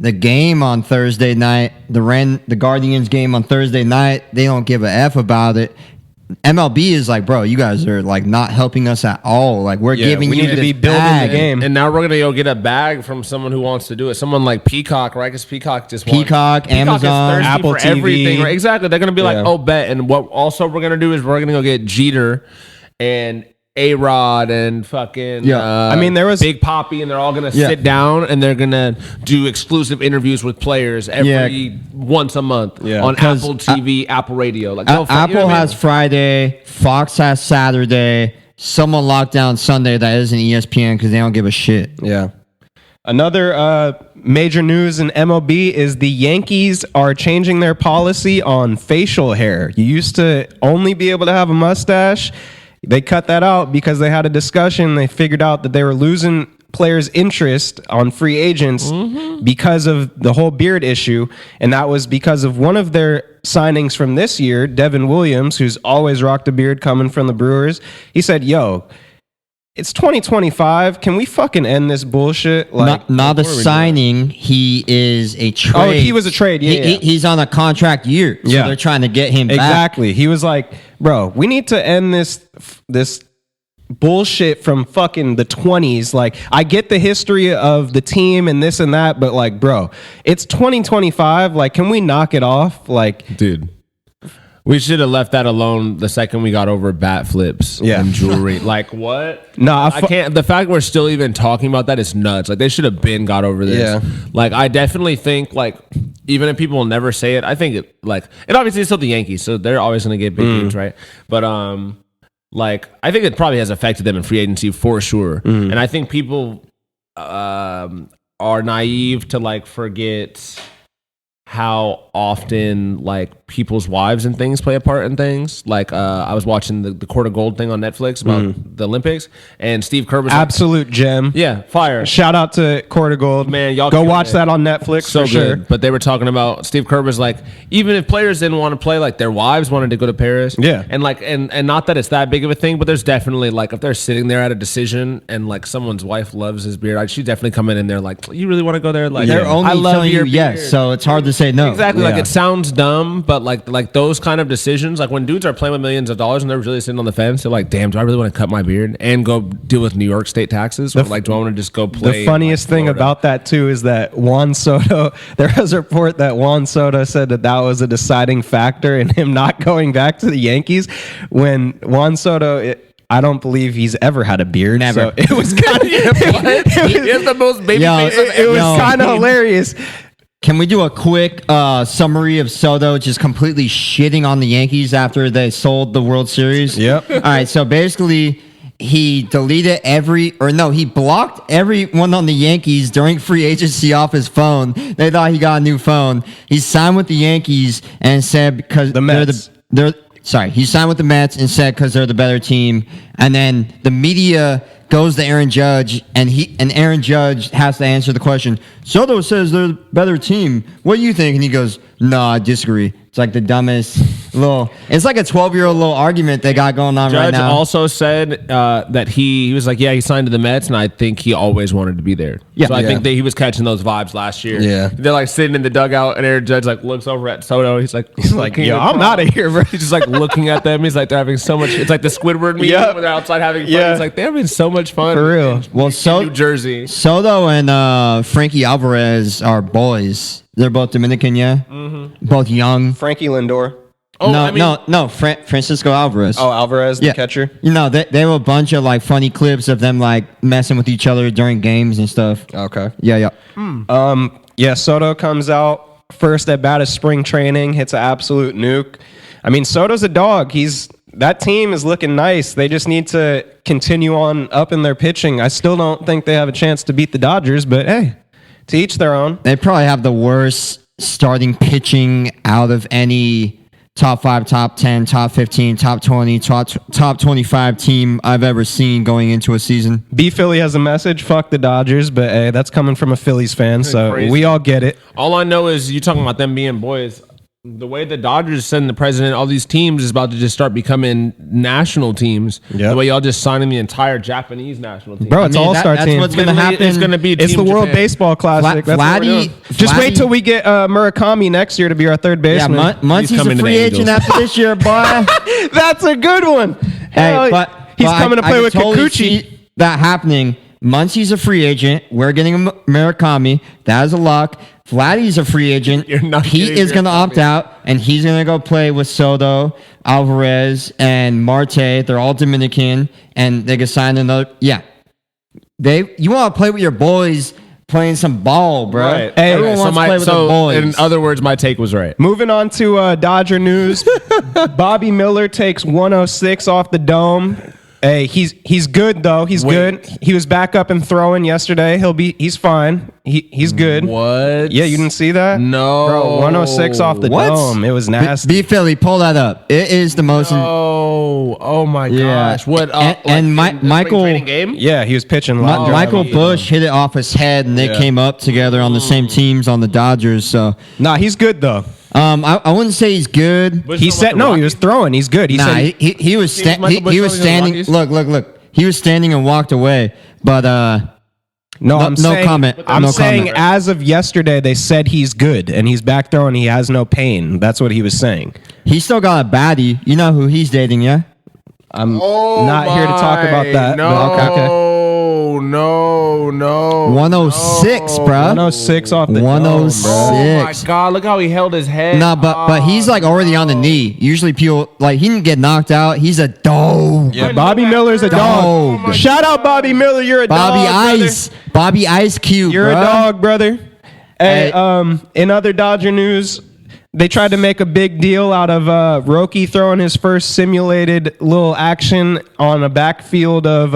the game on Thursday night, the Guardians game on Thursday night, they don't give a F about it. MLB is like, bro, you guys are like not helping us at all. Like we're giving we you need to this be building bag. the game. And now we're gonna go get a bag from someone who wants to do it. Someone like Peacock, right? Because Peacock Amazon, is thirsty Apple for TV. everything, right? Exactly. They're gonna be like, Yeah. oh, bet. And what also we're gonna do is we're gonna go get Jeter and A-Rod and fucking I mean, there was Big Poppy, and they're all gonna sit down and they're gonna do exclusive interviews with players every once a month on 'Cause Apple TV, Apple Radio. Like Apple has Friday, Fox has Saturday. Someone locked down Sunday that isn't ESPN because they don't give a shit. Yeah. Another major news in MLB is the Yankees are changing their policy on facial hair. You used to only be able to have a mustache. They cut that out because they had a discussion. They figured out that they were losing players' interest on free agents because of the whole beard issue. And that was because of one of their signings from this year, Devin Williams, who's always rocked a beard coming from the Brewers. He said, yo, it's 2025. Can we fucking end this bullshit? Like, not a signing. He is a trade. Oh, he was a trade. Yeah, He's on a contract year. So they're trying to get him back. Exactly. He was like, bro, we need to end this bullshit from fucking the 20s. Like, I get the history of the team and this and that, but like, bro, it's 2025. Like, can we knock it off? Like, dude. We should have left that alone the second we got over bat flips and jewelry. Like, what? Nah, I can't. The fact we're still even talking about that is nuts. Like, they should have been got over this. Yeah. Like, I definitely think, like, even if people will never say it, I think it, like, it obviously is still the Yankees, so they're always going to get big names, right? But, like, I think it probably has affected them in free agency for sure. And I think people are naive to, like, forget how often like people's wives and things play a part in things. Like I was watching the Court of Gold thing on Netflix about the Olympics, and Steve Kerr was absolute gem. Yeah, fire. Shout out to Court of Gold. Man, y'all go killed watch it. that on Netflix So for sure. good. But they were talking about Steve Kerr was like, even if players didn't want to play, like their wives wanted to go to Paris. Yeah. And like and not that it's that big of a thing, but there's definitely like if they're sitting there at a decision and like someone's wife loves his beard, she'd definitely come in there like, you really want to go there? Like They're only I love telling your you yes, beard. so it's hard to say no. Exactly. Yeah. Like it sounds dumb, but like those kind of decisions, like when dudes are playing with millions of dollars and they're really sitting on the fence, they're like, damn, do I really want to cut my beard and go deal with New York state taxes? Or like, do I want to just go play? The funniest in, like, thing Florida? about that too is that Juan Soto, there was a report that Juan Soto said that was a deciding factor in him not going back to the Yankees. When Juan Soto, I don't believe he's ever had a beard. Never. So it was kind of, He has the most baby face of it was Yo. kind of hilarious. Can we do a quick summary of Soto just completely shitting on the Yankees after they sold the World Series? Yep. All right, so basically he deleted he blocked everyone on the Yankees during free agency off his phone. They thought he got a new phone. He signed with the Yankees and said because The Mets. he signed with the Mets and said because they're the better team. And then the media goes to Aaron Judge, and Aaron Judge has to answer the question. Soto says they're the better team. What do you think? And he goes, "No, I disagree." It's like the dumbest It's like a 12-year-old little argument they got going on right Judge now. also said that he was like, yeah, he signed to the Mets, and I think he always wanted to be there. Yeah. So I Yeah. think that he was catching those vibes last year. Yeah. They're like sitting in the dugout, and Aaron Judge like looks over at Soto. He's like, yo, I'm out of here, bro. He's just like looking at them. He's like, they're having so much. It's like the Squidward meme Yep. when they're outside having fun. Yeah. It's like they're having so much fun. For real. Well, In New Jersey. Soto and Frankie Alvarez are boys. They're both Dominican, yeah? Mm-hmm. Both young. Frankie Lindor. Oh, no, I mean, no, Francisco Alvarez. Oh, Alvarez, the yeah. catcher. You know, they have a bunch of like funny clips of them like messing with each other during games and stuff. Okay. Yeah. Yeah, Soto comes out first at bat of spring training, hits an absolute nuke. I mean, Soto's a dog. That team is looking nice. They just need to continue on up in their pitching. I still don't think they have a chance to beat the Dodgers, but hey, to each their own. They probably have the worst starting pitching out of any top 5, top 10, top 15, top 20, top 25 team I've ever seen going into a season. B Philly has a message. Fuck the Dodgers, but hey, that's coming from a Phillies fan, so crazy. we all get it. all I know is you talking about them being boys. The way the Dodgers send the president, all these teams is about to just start becoming national teams. Yep. The way y'all just signing the entire Japanese national team. Bro, it's I mean, all-star that's team. what's going to Literally, happen. It's going to be. It's Team the World Japan. Baseball Classic. That's what we're doing. Just wait till we get Murakami next year to be our third Yeah, baseman. Muncie's coming a to free the agent Angels. after this year, boy. That's a good one. Hell, he's coming to play can with totally Kikuchi. see that happening. Muncie's a free agent. We're getting a Murakami. That is a lock. Vladdy's a free agent. You're not He getting is going to Murakami. opt out, and he's going to go play with Soto, Alvarez, and Marte. They're all Dominican, and they can sign another. Yeah, you want to play with your boys, playing some ball, bro. Right. Hey, Everyone So wants to play with so their boys. in other words, my take was right. Moving on to Dodger news. Bobby Miller takes 106 off the dome. Hey, he's good though. He's Wait. good. He was back up and throwing yesterday. He's fine. He's good. What? Yeah, you didn't see that? No. Bro, 106 off the What? dome. It was nasty. B Philly, pull that up. It is the most. Oh my Yeah. gosh! What? And Michael- training game? Yeah, he was pitching live drive. Michael Bush hit it off his head, and they Yeah. came up together on the same teams on the Dodgers. So, Nah, he's good though. I wouldn't say he's good. Bush He talking said about the no. He Rockies? was throwing. He's good. He Nah, said he was Michael Bush he was on the standing. Rockies? Look. He was standing and walked away. But no. no I'm saying, comment. I'm No saying comment. as of yesterday, they said he's good and he's back throwing. He has no pain. That's what he was saying. he still got a baddie. You know who he's dating, yeah? I'm not here to talk about that. No, but okay. no. 106, bro. 106 off the 106. dome, bro. Oh my God! Look how he held his head. No, but he's like already on the knee. Usually people like he didn't get knocked out. He's a dog. Yeah, Bobby Miller's a dog. Dog. Shout out Bobby Miller. You're a Bobby dog, brother. Ice. Bobby Ice Cube. You're bruh. a dog, brother. Hey, Hey. in other Dodger news, they tried to make a big deal out of Roki throwing his first simulated little action on a backfield of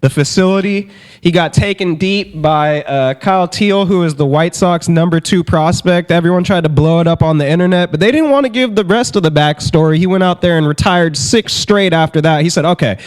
the facility. He got taken deep by Kyle Teal, who is the White Sox #2 prospect. Everyone tried to blow it up on the internet, but they didn't want to give the rest of the backstory. He went out there and retired 6 straight after that. He said, okay,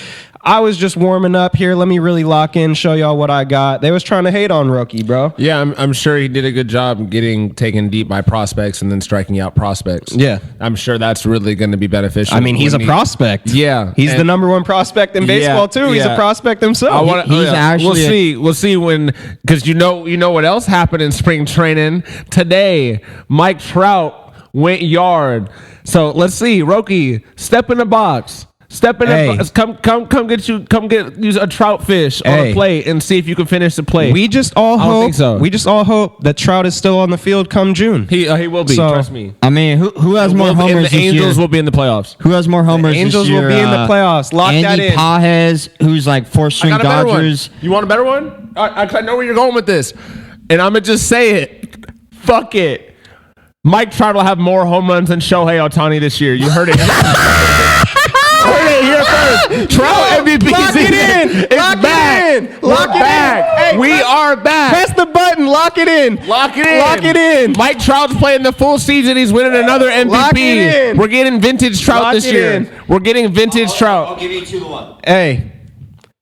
I was just warming up here. Let me really lock in, show y'all what I got. They was trying to hate on Roki, bro. Yeah, I'm sure he did a good job getting taken deep by prospects and then striking out prospects. Yeah. I'm sure that's really going to be beneficial. I mean, he's a when he- prospect. Yeah, He's the and- #1 prospect in baseball, too. He's a yeah. prospect himself. I want He's actually We'll see when because you know what else happened in spring training today. Mike Trout went yard. So let's see, Roki, step in the box. Step in Hey. the box. Come get use a trout fish on Hey. a plate and see if you can finish the plate. we just all I don't hope. think so. We just all hope that Trout is still on the field come June. he will be. So- Trust me. I mean, who has more And homers the this Angels year? will be in the playoffs. Who has more homers Angels this year? will be in the playoffs. Lock Andy that in. Pages, who's like 4th-string I got a better Dodgers. one. You want a better one? I know where you're going with this, and I'm gonna just say it. Fuck it. Mike Trout will have more home runs than Shohei Ohtani this year. You heard it. Heard it here first. Trout MVP Lock it season. in. It's Lock it back. in. Lock We're it in. back. Hey, we press- are back. Press the button. Lock it in. Lock it in. Lock it in. Mike Trout's playing the full season. He's winning another MVP. Lock it in. We're getting vintage Trout Lock this it year. in. We're getting vintage Trout. give you 2-1. Hey,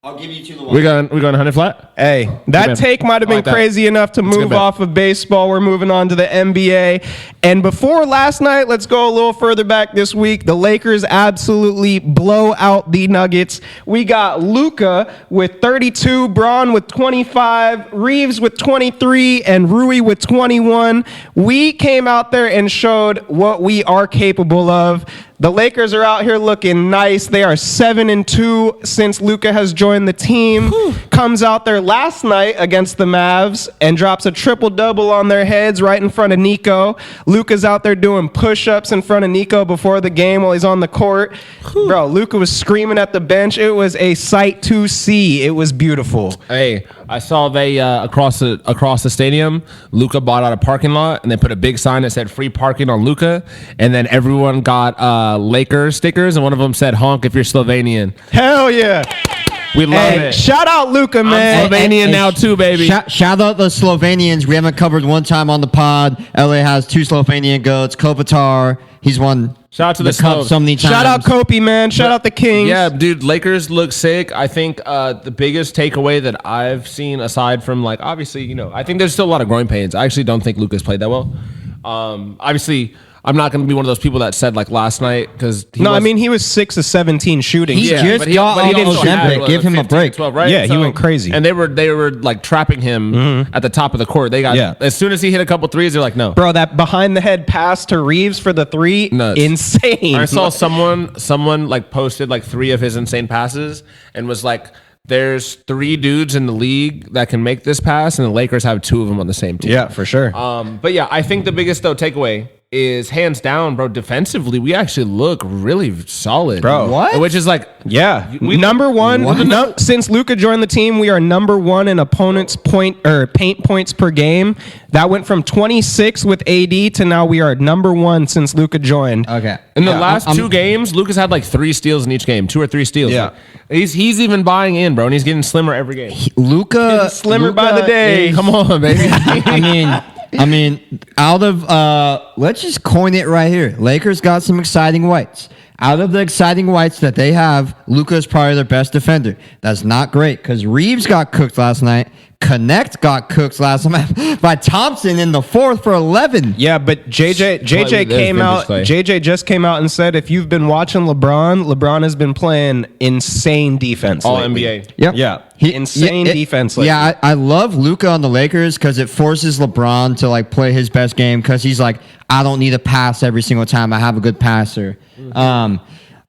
I'll give you 2 We going 100 flat? Hey, that man. take might have I been like that. crazy enough to a good move bet. off of baseball. We're moving on to the NBA. And before last night, let's go a little further back this week. The Lakers absolutely blow out the Nuggets. We got Luka with 32, Braun with 25, Reeves with 23, and Rui with 21. We came out there and showed what we are capable of. The Lakers are out here looking nice. They are 7-2 since Luka has joined the team. Comes out there last night against the Mavs and drops a triple-double on their heads right in front of Nico. Luka's out there doing push-ups in front of Nico before the game while he's on the court. Bro, Luka was screaming at the bench. It was a sight to see. It was beautiful. Hey, I saw they across the stadium, Luka bought out a parking lot and they put a big sign that said free parking on Luka, and then everyone got Lakers stickers, and one of them said honk if you're Slovenian. Hell yeah. We love Hey, it. shout out Luka, man. Slovenian now too, baby. Shout out the Slovenians. We haven't covered one time on the pod. LA has 2 Slovenian goats. Kopitar, he's won Shout out to the cup Slovs. so many times. Shout out Kopi, man. Shout out the Kings. Yeah, dude, Lakers look sick. I think the biggest takeaway that I've seen, aside from like obviously, I think there's still a lot of growing pains. I actually don't think Luka's played that well. Obviously, I'm not going to be one of those people that said like last night because No, I mean, he was 6 of 17 shooting. He just got but he on also had, Ozempic. Give him a 15, break. 12, right? Yeah, he went crazy. And they were like trapping him at the top of the court. They got Yeah. as soon as he hit a couple threes, they're like, no. Bro, that behind the head pass to Reeves for the 3, Nuts. insane. I saw someone like posted like 3 of his insane passes and was like, there's 3 dudes in the league that can make this pass, and the Lakers have 2 of them on the same team. Yeah, for sure. But yeah, I think the biggest though takeaway is hands down, bro. Defensively, we actually look really solid, Bro. What? Which is like, Yeah, We- number one. Since Luka joined the team, we are number 1 in opponents' paint points per game. That went from 26 with AD to now we are number 1 since Luka joined. Okay. in the Yeah, last I'm- 2 games, Lucas had like 3 steals in each game, 2 or 3 steals. Yeah. Like, he's even buying in, bro, and he's getting slimmer every game. Luka Slimmer by the day. Come on, baby. I mean, out of let's just coin it right here. Lakers got some exciting whites. Out of the exciting whites that they have, Luka is probably their best defender. That's not great because Reeves got cooked last night. Connect got cooked last night by Thompson in the 4th for 11. Yeah, but JJ There's came out. vintage JJ just came out and said, if you've been watching LeBron has been playing insane defense. All lately. NBA. Yep. Yeah, insane defense. Lately. Yeah, I love Luka on the Lakers because it forces LeBron to like play his best game because he's like, I don't need a pass every single time. I have a good passer.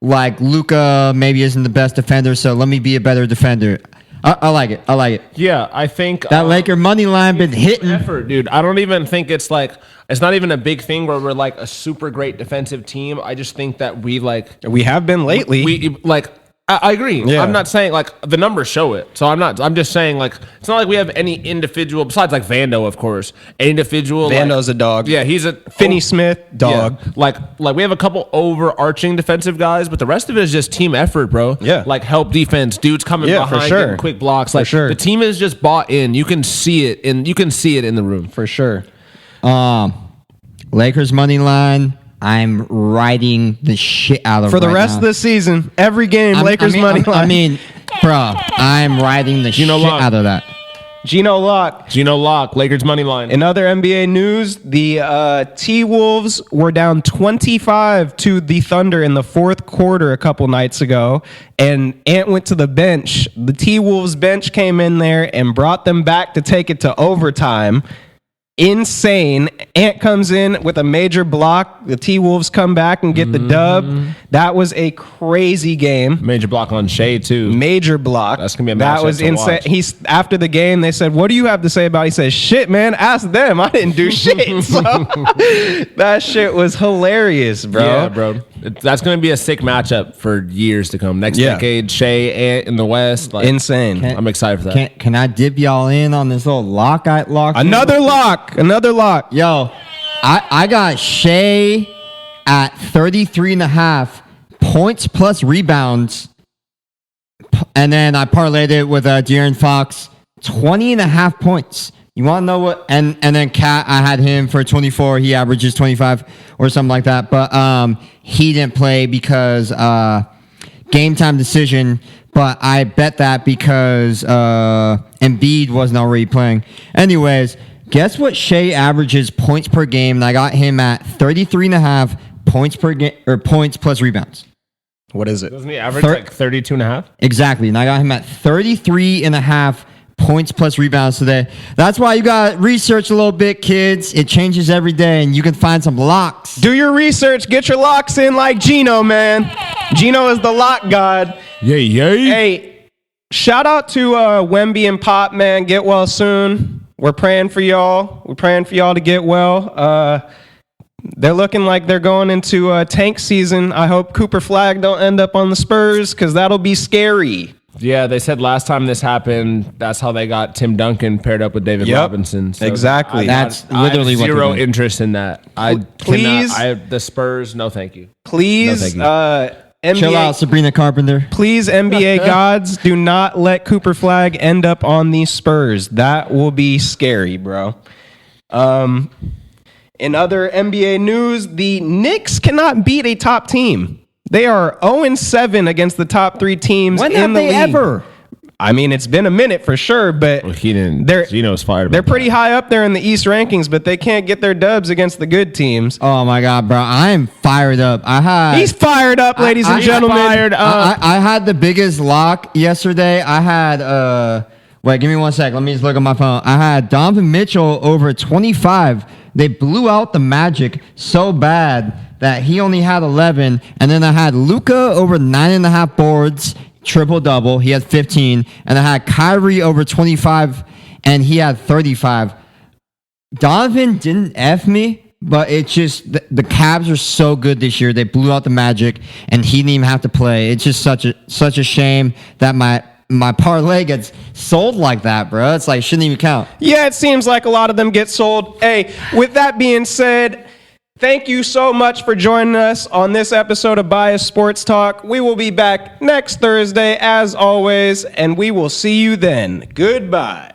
Like Luka maybe isn't the best defender, so let me be a better defender. I like it. I like it. Yeah, I think That Laker money line been hitting. effort, dude. I don't even think it's not even a big thing where we're like a super great defensive team. I just think that we we have been lately. I agree. Yeah. I'm not saying like the numbers show it. So I'm just saying like it's not like we have any individual besides like Vando, of course. Individual Vando's a dog. Yeah, he's a Finney Smith, dog. Yeah. Like we have a couple overarching defensive guys, but the rest of it is just team effort, bro. Yeah. Like help defense, dudes coming Yeah, for behind, sure. getting quick blocks. Like sure. the team is just bought in. You can see it in the room. For sure. Lakers money line. I'm riding the shit out of For the right rest now. of the season, every game, Lakers money line. I mean, bro, I'm riding the shit Lock. out of that. Geno Lock. Geno Lock, Lakers money line. In other NBA news, the T-Wolves were down 25 to the Thunder in the 4th quarter a couple nights ago, and Ant went to the bench. The T-Wolves bench came in there and brought them back to take it to overtime. Insane. Ant comes in with a major block. The T-Wolves come back and get the dub. That was a crazy game. Major block on Shea too. Major block. That's gonna be a That matchup was to insane. watch. He's after the game. They said, "What do you have to say about?" It? He says, "Shit, man. Ask them. I didn't do shit." So that shit was hilarious, bro. Yeah, bro. That's going to be a sick matchup for years to come. Next Yeah. decade, Shea, Ant in the West. Like, Insane. I'm excited for that. Can I dip y'all in on this little lock? Another lock. Another lock. Yo, I got Shea at 33.5 points plus rebounds. And then I parlayed it with De'Aaron Fox, 20.5 points. You want to know what? And then Cat, I had him for 24. He averages 25 or something like that. But he didn't play because game time decision. but I bet that because Embiid wasn't already playing. Anyways, guess what Shea averages points per game? And I got him at 33.5 points per game, or points plus rebounds. What is it? Doesn't he average like 32 and a half? Exactly. And I got him at 33.5 points plus rebounds today. That's why you got to research a little bit, kids. It changes every day, and you can find some locks. Do your research. Get your locks in like Gino, man. Gino is the lock god. Yay. Hey, shout out to Wemby and Pop, man. Get well soon. We're praying for y'all. We're praying for y'all to get well. They're looking like they're going into tank season. I hope Cooper Flag don't end up on the Spurs because that'll be scary. Yeah, they said last time this happened, that's how they got Tim Duncan paired up with David Yep, Robinson. So exactly. That's I have literally what they're zero doing. interest in that. Please? The Spurs, no thank you. Please, No, thank Chill out, NBA, Sabrina Carpenter. please, NBA gods, do not let Cooper Flag end up on these Spurs. That will be scary, bro. In other NBA news, the Knicks cannot beat a top team. They are 0-7 against the top 3 teams When in have the they league. ever? I mean, it's been a minute for sure, but Well, he didn't. They're- Gino's fired. about they're pretty that. high up there in the East rankings, but they can't get their dubs against the good teams. Oh my God, bro! I am fired up. He's fired up, ladies and I- gentlemen. fired up. I had the biggest lock yesterday. I had wait, give me 1 sec. Let me just look at my phone. I had Donovan Mitchell over 25. They blew out the Magic so bad that he only had 11, and then I had Luka over 9.5 boards, triple double. He had 15, and I had Kyrie over 25, and he had 35. Donovan didn't F me, but it's just the Cavs are so good this year. They blew out the Magic, and he didn't even have to play. It's just such a shame that my parlay gets sold like that, bro. It's like shouldn't even count. Yeah, it seems like a lot of them get sold. Hey, with that being said, thank you so much for joining us on this episode of Bias Sports Talk. We will be back next Thursday, as always, and we will see you then. Goodbye.